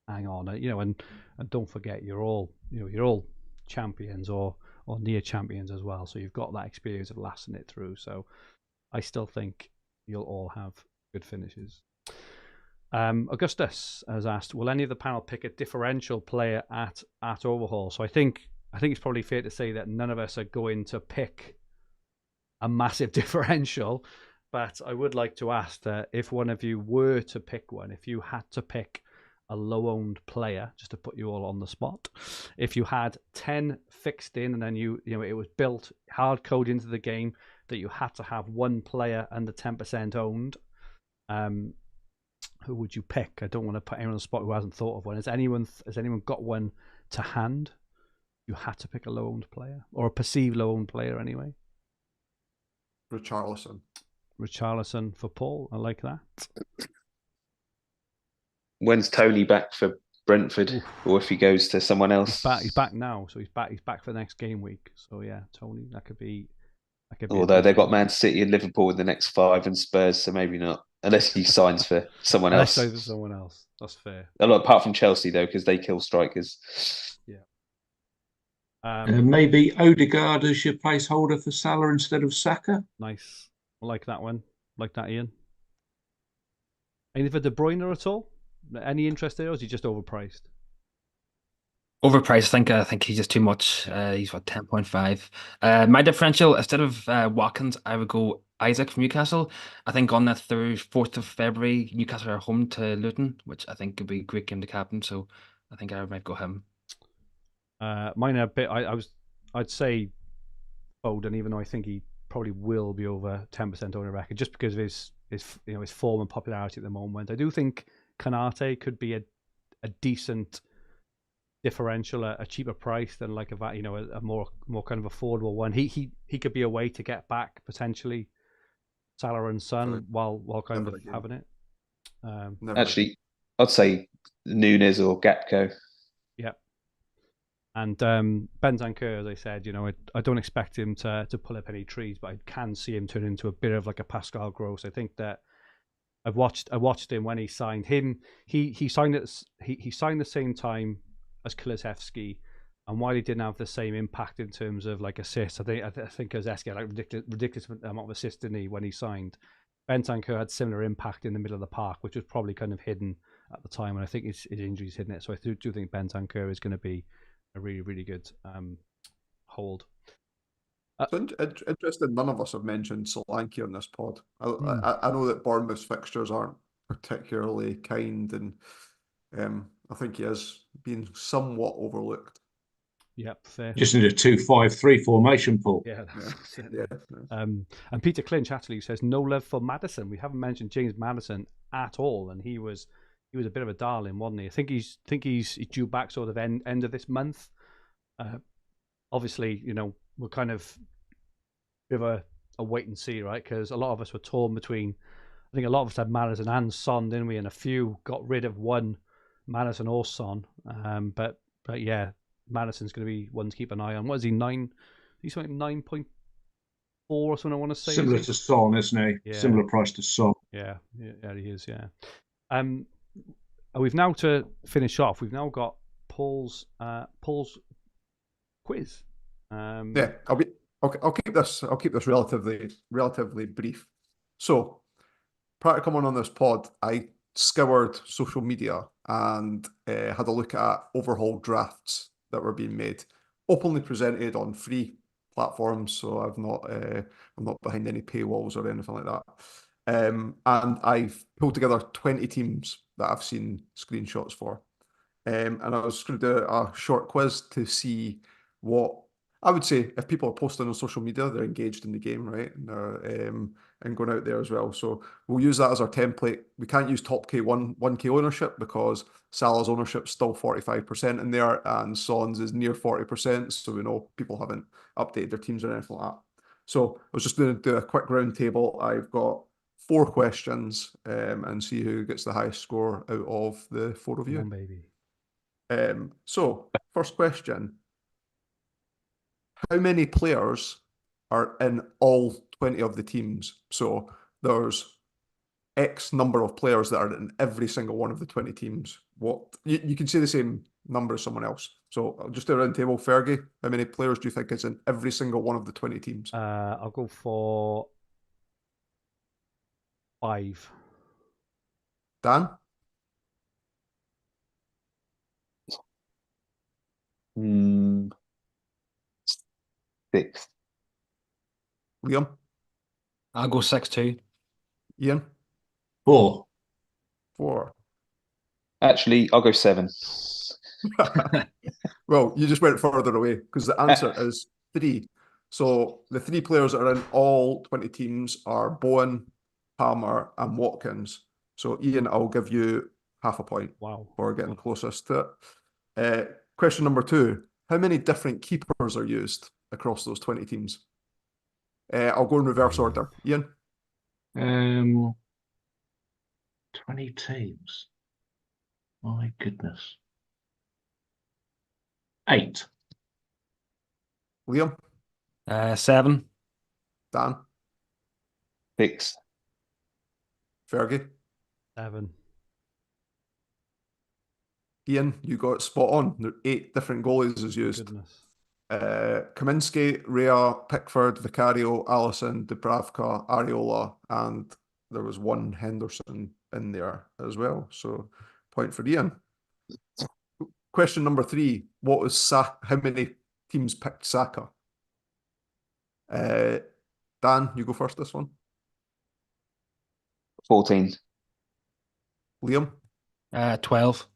Speaker 1: hang on, and don't forget, you're all champions or near champions as well. So you've got that experience of lasting it through. So I still think you'll all have good finishes. Augustus has asked, will any of the panel pick a differential player at Overhaul? So I think it's probably fair to say that none of us are going to pick a massive differential, but I would like to ask that if one of you were to pick one, if you had to pick a low-owned player, just to put you all on the spot, if you had 10 fixed in and then it was built hard code into the game that you had to have one player under 10% owned, who would you pick? I don't want to put anyone on the spot who hasn't thought of one. Has anyone got one to hand? You had to pick a low-owned player, or a perceived low-owned player anyway. Richarlison for Paul. I like that.
Speaker 3: When's Tony back for Brentford? Oof. Or if he goes to someone else?
Speaker 1: He's back now, so he's back for the next game week. So yeah, Tony, that could be.
Speaker 3: Although they've got Man City and Liverpool in the next 5 and Spurs, so maybe not. Unless he signs for someone else.
Speaker 1: Unless for someone else. That's fair.
Speaker 3: Apart from Chelsea, though, because they kill strikers.
Speaker 1: Yeah.
Speaker 5: Maybe Odegaard as your placeholder for Salah instead of Saka.
Speaker 1: Nice. I like that one. Like that, Ian. Anything for De Bruyne at all? Any interest there, or is he just overpriced?
Speaker 4: Overpriced. I think he's just too much. He's 10.5. My differential, instead of Watkins, I would go Isaac from Newcastle. I think on that 4th of February, Newcastle are home to Luton, which I think could be a great game to captain. So I think I might go him.
Speaker 1: Mine are a bit. I'd say Foden, even though I think he probably will be over 10% owner record, just because of his form and popularity at the moment. I do think Kanate could be a decent differential, a cheaper price than like a more kind of affordable one. He could be a way to get back potentially Salah and Son while kind of having it.
Speaker 3: Actually, I'd say Nunes or Gakpo.
Speaker 1: Yeah. And Bentancur, as I said, I don't expect him to pull up any trees, but I can see him turn into a bit of like a Pascal Gross. I think that I watched him when he signed him. He signed the same time as Kulusevski, and while he didn't have the same impact in terms of like assists, I think Kozeski had like ridiculous amount of assists, didn't he, when he signed. Bentancur had similar impact in the middle of the park, which was probably kind of hidden at the time, and I think his injuries hidden it. So I do think Bentancur is going to be a really, really good hold.
Speaker 2: So interesting, none of us have mentioned Solanke on this pod.
Speaker 1: Hmm.
Speaker 2: I know that Bournemouth's fixtures aren't particularly kind, and I think he is being somewhat overlooked.
Speaker 1: Yep, fair.
Speaker 5: Just need a 2-5-3 formation, Paul.
Speaker 1: Yeah,
Speaker 2: Yeah.
Speaker 1: and Peter Clinch actually says no love for Maddison. We haven't mentioned James Maddison at all, and he was a bit of a darling, wasn't he? I think he's due back sort of end of this month. Obviously, we're kind of a bit of a wait and see, right? Because a lot of us were torn between. I think a lot of us had Maddison and Son, didn't we? And a few got rid of one, Maddison or Son. But yeah, Maddison's going to be one to keep an eye on. What is he, 9? He's something 9.4 or something, I want to say.
Speaker 5: Similar to Son, isn't he?
Speaker 1: Yeah.
Speaker 5: Similar price to Son.
Speaker 1: Yeah, he is, yeah. We've now, to finish off, we've now got Paul's quiz.
Speaker 2: Yeah, I'll keep this relatively brief. So, prior to coming on this pod, I scoured social media and had a look at overhaul drafts that were being made, openly presented on free platforms. So I'm not behind any paywalls or anything like that. And I've pulled together 20 teams that I've seen screenshots for. And I was going to do a short quiz to see what I would say. If people are posting on social media, they're engaged in the game, right? And they're and going out there as well. So we'll use that as our template. We can't use top K 1K ownership because Salah's ownership's still 45% in there and Son's is near 40%. So we know people haven't updated their teams or anything like that. So I was just going to do a quick round table. I've got 4 questions and see who gets the highest score out of the 4 of you.
Speaker 1: Come on, baby.
Speaker 2: So, first question. How many players are in all 20 of the teams? So, there's X number of players that are in every single one of the 20 teams. You can say the same number as someone else. So, I'll just do a round table. Fergie, how many players do you think is in every single one of the 20 teams?
Speaker 1: I'll go for 5.
Speaker 2: Dan?
Speaker 3: Mm, 6.
Speaker 2: Liam?
Speaker 4: I'll go 6 too.
Speaker 2: Ian?
Speaker 5: 4.
Speaker 2: 4.
Speaker 3: Actually, I'll go 7.
Speaker 2: Well, you just went further away because the answer is 3. So the 3 players that are in all 20 teams are Bowen, Palmer, and Watkins. So Ian, I'll give you half a point.
Speaker 1: Wow.
Speaker 2: For getting closest to it. Question number 2. How many different keepers are used across those 20 teams? I'll go in reverse order. Ian?
Speaker 5: 20 teams. My goodness. 8.
Speaker 2: Liam?
Speaker 4: 7.
Speaker 2: Dan?
Speaker 3: 6.
Speaker 2: Fergie?
Speaker 1: 7.
Speaker 2: Ian, you got it spot on. There are 8 different goalies is used.
Speaker 1: Goodness.
Speaker 2: Kaminsky, Rea, Pickford, Vicario, Allison, Dubravka, Areola, and there was 1 Henderson in there as well. So, point for Ian. Question number 3. What was how many teams picked Saka? Dan, you go first this one.
Speaker 3: 14.
Speaker 2: Liam?
Speaker 4: 12.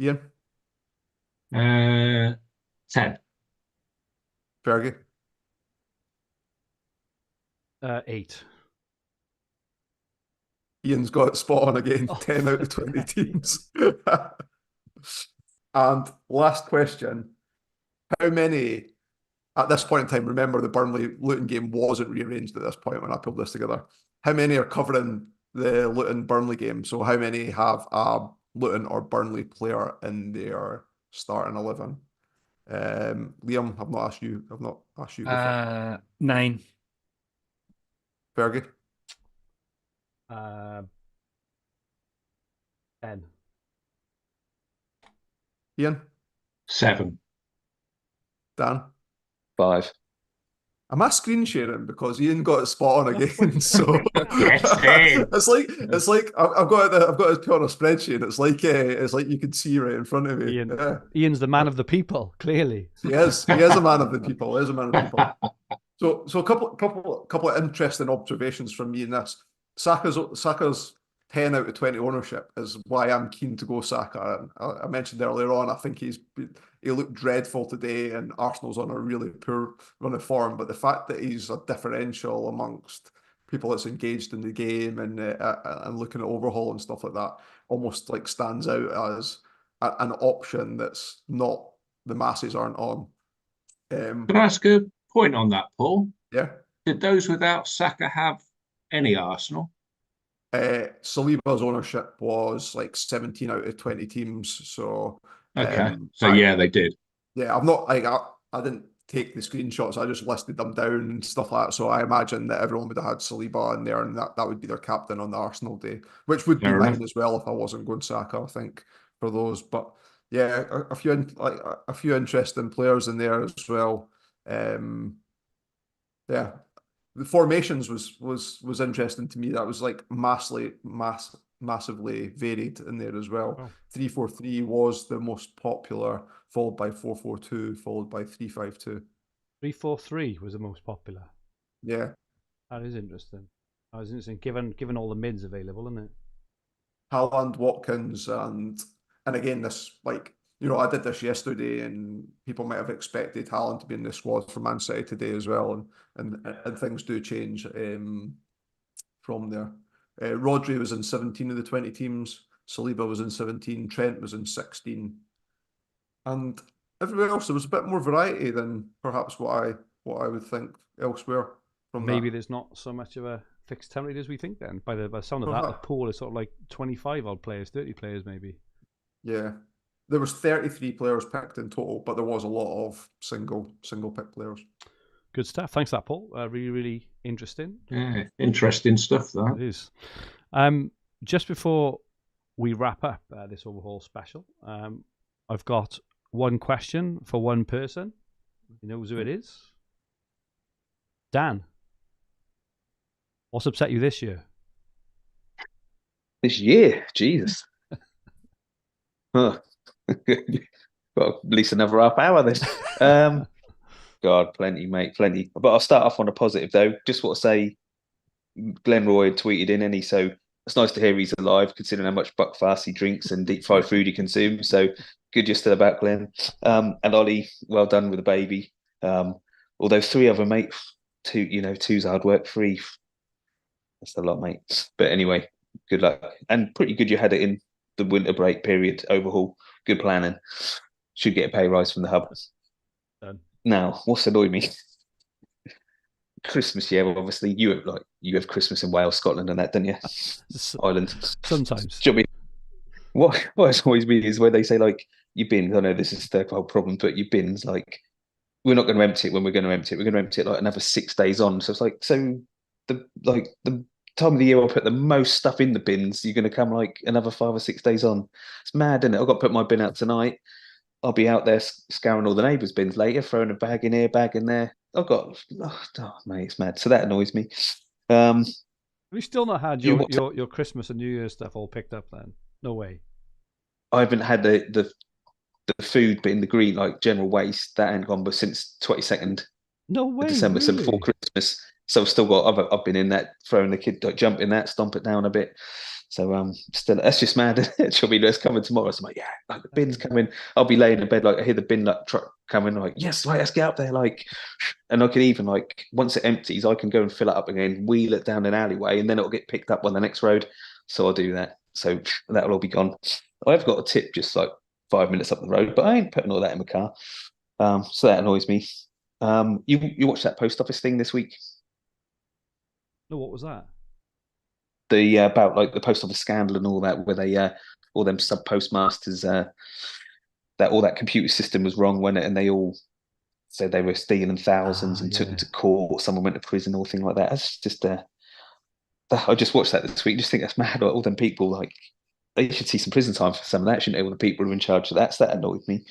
Speaker 2: Ian?
Speaker 5: 10.
Speaker 2: Fergie?
Speaker 1: 8.
Speaker 2: Ian's got it spot on again.
Speaker 1: Oh,
Speaker 2: 10 out of 20 teams. And last question. How many, at this point in time, remember the Burnley-Luton game wasn't rearranged at this point when I pulled this together. How many are covering the Luton-Burnley game? So how many have a Luton or Burnley player in their starting 11? Liam, I've not asked you. I've not asked you.
Speaker 4: 9.
Speaker 2: Fergie?
Speaker 1: 10.
Speaker 2: Ian?
Speaker 5: 7.
Speaker 2: Dan?
Speaker 3: 5.
Speaker 2: Am I screen sharing because Ian got it spot on again? So
Speaker 5: Get in.
Speaker 2: it's like I've got it put on a spreadsheet. It's like you can see right in front of me.
Speaker 1: Ian,
Speaker 2: Yeah.
Speaker 1: Ian's the man of the people, clearly.
Speaker 2: He is a man of the people. He is a man of the people. So a couple of interesting observations from me in this. Saka's 10 out of 20 ownership is why I'm keen to go Saka. And I mentioned earlier on, I think he looked dreadful today, and Arsenal's on a really poor run of form. But the fact that he's a differential amongst people that's engaged in the game and looking at Overhaul and stuff like that almost like stands out as an option that's not the masses aren't on.
Speaker 5: Can I ask a point on that, Paul?
Speaker 2: Yeah.
Speaker 5: Did those without Saka have any Arsenal?
Speaker 2: Saliba's ownership was like 17 out of 20 teams. So
Speaker 5: Okay. Yeah, they did.
Speaker 2: Yeah, I'm not like I didn't take the screenshots. I just listed them down and stuff like that. So I imagine that everyone would have had Saliba in there, and that would be their captain on the Arsenal day, which would be mine as well if I wasn't going Saka, I think, for those. But yeah, a few interesting players in there as well. Yeah. The formations was interesting to me. That was like massively varied in there as well.
Speaker 1: Oh.
Speaker 2: 3-4-3 was the most popular, followed by 4-4-2, followed by 3-5-2.
Speaker 1: 3-4-3 was the most popular.
Speaker 2: Yeah.
Speaker 1: That is interesting. Given all the mids available, isn't it?
Speaker 2: Haaland, Watkins, and again, this, like, you know, I did this yesterday, and people might have expected Haaland to be in the squad for Man City today as well, and things do change from there. Rodri was in 17 of the 20 teams. Saliba was in 17. Trent was in 16. And everywhere else, there was a bit more variety than perhaps what I would think elsewhere. From
Speaker 1: Maybe
Speaker 2: that.
Speaker 1: there's not so much of a fixed template as we think then. By the sound of that, the pool is sort of like 25 odd players, 30 players maybe.
Speaker 2: Yeah. There was 33 players picked in total, but there was a lot of single pick players.
Speaker 1: Good stuff. Thanks for that, Paul. Really, really interesting.
Speaker 5: Yeah, interesting stuff, that.
Speaker 1: It is. Just before we wrap up this Overhaul special, I've got one question for one person. He knows who it is. Dan, what's upset you this year?
Speaker 3: This year? Jesus. Huh. Got at least another half hour then. God, plenty, mate, plenty. But I'll start off on a positive though. Just want to say, Glenn Roy had tweeted in, and so it's nice to hear he's alive, considering how much buckfast he drinks and deep fried food he consumes. So good, you're still about, Glenn. And Ollie, well done with the baby. Although 3 of them, mate, 2's hard work. 3, that's a lot, mate. But anyway, good luck, and pretty good. You had it in the winter break period. Overhaul, good planning. Should get a pay rise from the hub.
Speaker 1: Done.
Speaker 3: Now, what's annoyed me? Christmas, yeah. Well, obviously, you have Christmas in Wales, Scotland, and that, don't you? Ireland.
Speaker 1: Sometimes.
Speaker 3: What annoys me is where they say like your bins. I know this is the whole problem, but your bins, like, we're not going to empty it when we're going to empty it. We're going to empty it like another 6 days on. So it's like, the time of the year I put the most stuff in the bins, you're going to come like another 5 or 6 days on. It's mad, isn't it? I've got to put my bin out tonight. I'll be out there scouring all the neighbours' bins later, throwing a bag in here, bag in there. Mate, it's mad. So that annoys me.
Speaker 1: Have you still not had your Christmas and New Year's stuff all picked up then? No way.
Speaker 3: I haven't had the food bit in the green, like general waste, that ain't gone, but since 22nd
Speaker 1: no way,
Speaker 3: December,
Speaker 1: really?
Speaker 3: so before Christmas. So I've still got, I've been in that, throwing the kid, like, jump in that, stomp it down a bit. So still, that's just mad. She'll be it's coming tomorrow. So I'm like, yeah, like the bin's coming. I'll be laying in bed, like I hear the bin truck coming, like, yes, right, let's get up there, like, and I can even, like, once it empties, I can go and fill it up again, wheel it down an alleyway, and then it'll get picked up on the next road. So I'll do that. So that'll all be gone. I've got a tip just like 5 minutes up the road, but I ain't putting all that in my car. So that annoys me. You watched that post office thing this week?
Speaker 1: No, what was that?
Speaker 3: The about like the post office scandal and all that, where they all them sub postmasters that all that computer system was wrong, when it, and they all said they were stealing thousands and took them to court. Someone went to prison, or thing like that. That's just I just watched that this week. Just think that's mad. Like, all them people, like, they should see some prison time for some of that, shouldn't they? All the people who are in charge of that. So that annoyed me.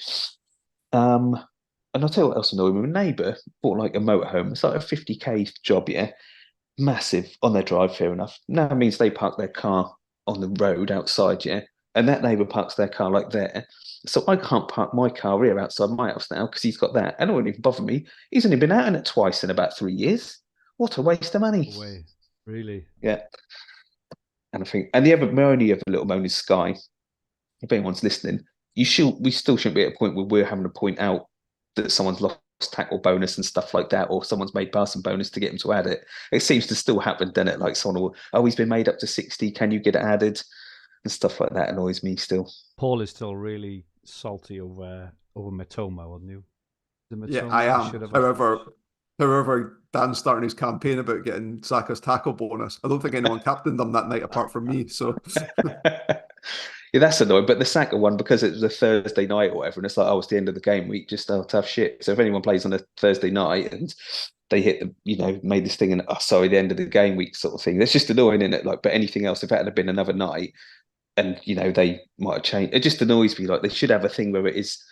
Speaker 3: And I'll tell you what else annoyed me. My neighbour bought like a motorhome. It's like a 50k job, yeah. Massive on their drive, fair enough. Now it means they park their car on the road outside, yeah. And that neighbour parks their car like there. So I can't park my car here outside my house now because he's got that. And it wouldn't even bother me. He's only been out in it twice in about 3 years. What a waste of money.
Speaker 1: Way. Really?
Speaker 3: Yeah. And I think, and the other, my only other little moan is Sky. If anyone's listening, we still shouldn't be at a point where we're having to point out that someone's lost tackle bonus and stuff like that, or someone's made passing bonus to get them to add it. It seems to still happen, doesn't it? Like someone will, oh, he's been made up to 60. Can you get it added? And stuff like that annoys me still.
Speaker 1: Paul is still really salty over Matoma, wasn't you?
Speaker 2: Yeah, I am. However, Dan's starting his campaign about getting Saka's tackle bonus. I don't think anyone captained them that night apart from me. So
Speaker 3: yeah, that's annoying. But the Saka one, because it was a Thursday night or whatever, and it's like, oh, it's the end of the game week, just tough shit. So if anyone plays on a Thursday night and they hit the, made this thing and the end of the game week sort of thing, that's just annoying, isn't it? Like, but anything else, if that had been another night and they might have changed, it just annoys me. Like, they should have a thing where it is,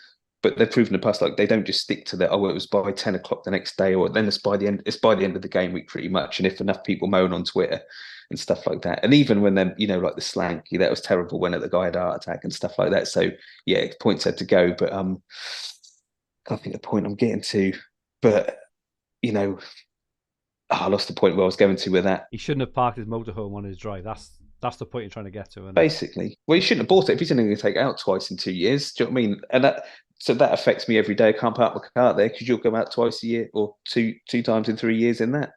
Speaker 3: but they've proven in the past, like, they don't just stick to that, oh, it was by 10 o'clock the next day, or then it's by the end of the game week pretty much. And if enough people moan on Twitter and stuff like that, and even when they're, like the slanky, that was terrible when the guy had a heart attack and stuff like that. So yeah, points had to go, but I can't think the point I'm getting to, but I lost the point where I was going to with that.
Speaker 1: He shouldn't have parked his motorhome on his drive. That's the point you're trying to get to.
Speaker 3: Basically, well, he shouldn't have bought it if he's only going to take it out twice in 2 years. Do you know what I mean? And that affects me every day. I can't park my car there because you'll go out twice a year or two times in 3 years in that.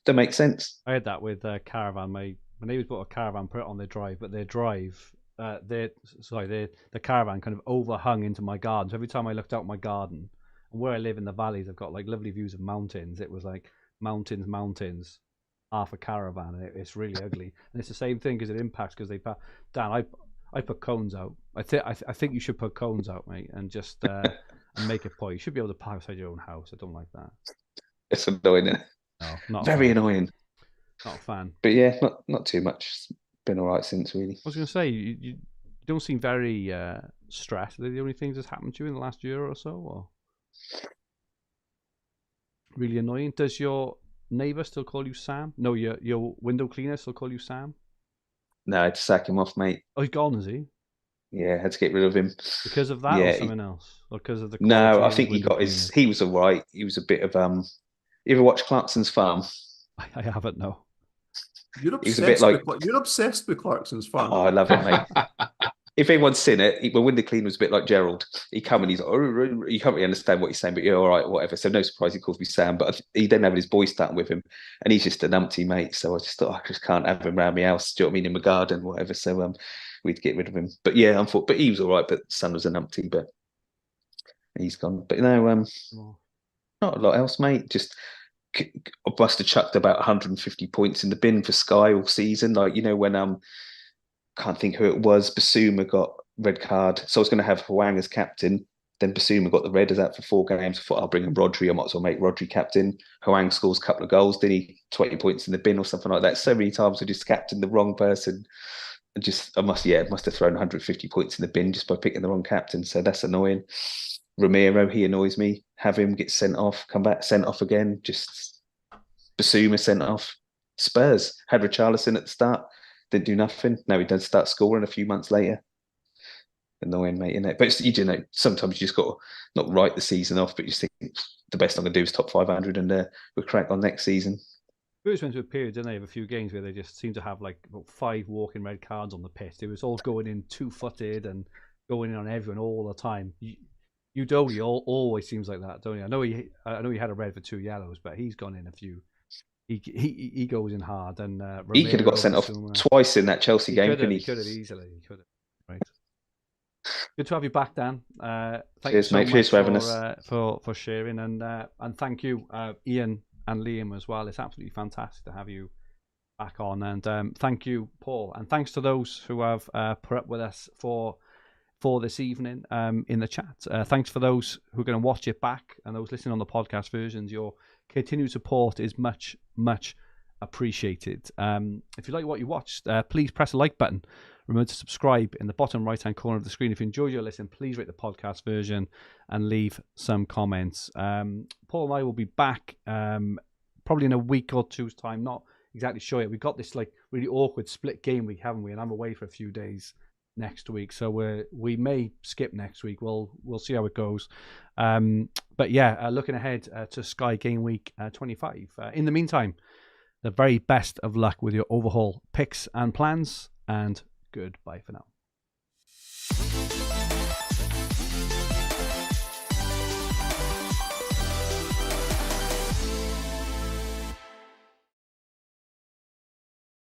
Speaker 3: Don't make sense.
Speaker 1: I had that with caravan. My neighbours bought a caravan, put it on their drive, but their drive, the caravan kind of overhung into my garden. So every time I looked out my garden, and where I live in the valleys, I've got like lovely views of mountains. It was like mountains, half a caravan, and it's really ugly. And it's the same thing because it impacts because Dan, I put cones out. I think you should put cones out, mate, and just and make it point. You should be able to park outside your own house. I don't like that.
Speaker 3: It's annoying, isn't it?
Speaker 1: No, not
Speaker 3: very annoying.
Speaker 1: Not a fan.
Speaker 3: But yeah, not too much. It's been all right since, really.
Speaker 1: I was going to say, you don't seem very stressed. Are they the only things that's happened to you in the last year or so? Or really annoying? Does your neighbour still call you Sam? No, your window cleaner still call you Sam?
Speaker 3: No, I had to sack him off, mate.
Speaker 1: Oh, he's gone, is he?
Speaker 3: Yeah, I had to get rid of him.
Speaker 1: Because of that or something else? Or because of the
Speaker 3: No, I think he was all right. He was a bit of you ever watch Clarkson's Farm?
Speaker 1: I haven't, no.
Speaker 2: You're obsessed with Clarkson's Farm.
Speaker 3: Oh, I love it, mate. If anyone's seen it, when Window Cleaner was a bit like Gerald. He come and he's like, oh, you can't really understand what he's saying, but you're all right, whatever. So no surprise he calls me Sam, but he didn't have his boy starting with him, and he's just a numpty, mate. So I just thought I just can't have him around my house. Do you know what I mean? In my garden, whatever. So we'd get rid of him. But yeah, but he was all right. But son was a numpty, but he's gone. But not a lot else, mate. Just I must have chucked about 150 points in the bin for Sky all season. Like, when can't think who it was. Basuma got red card, so I was going to have Hwang as captain. Then Basuma got the red as out for 4 games. I thought I'll bring in Rodri. I might as well make Rodri captain. Hwang scores a couple of goals. Then he 20 points in the bin or something like that. So many times I just captained the wrong person. I must have thrown 150 points in the bin just by picking the wrong captain. So that's annoying. Romero, he annoys me. Have him get sent off, come back, sent off again. Just Basuma sent off. Spurs had Richarlison at the start, didn't do nothing. Now he does start scoring a few months later. Annoying, mate, isn't it? But sometimes you just got to not write the season off, but you just think the best I'm going to do is top 500 and we'll crack on next season.
Speaker 1: Spurs went through a period, didn't they, of a few games where they just seemed to have like about 5 walking red cards on the pitch. It was all going in 2-footed and going in on everyone all the time. Udogie always seems like that, don't you? I know he had a red for 2 yellows, but he's gone in a few. He goes in hard, and
Speaker 3: he could have got sent off twice in that Chelsea game, couldn't he?
Speaker 1: He could have easily. Right. Good to have you back, Dan. Thank
Speaker 3: Cheers,
Speaker 1: you so
Speaker 3: mate.
Speaker 1: much
Speaker 3: Cheers for having us.
Speaker 1: For sharing, and thank you, Ian and Liam as well. It's absolutely fantastic to have you back on, and thank you, Paul, and thanks to those who have put up with us for this evening in the chat. Thanks for those who are going to watch it back and those listening on the podcast versions. Your continued support is much, much appreciated. If you like what you watched, please press the like button. Remember to subscribe in the bottom right-hand corner of the screen. If you enjoyed your listen, please rate the podcast version and leave some comments. Paul and I will be back probably in a week or two's time. Not exactly sure yet. We've got this like really awkward split game week, haven't we? And I'm away for a few days next week, so we may skip next week. We'll see how it goes. But yeah, looking ahead to Sky Game Week 25. In the meantime, the very best of luck with your overhaul picks and plans, and goodbye for now.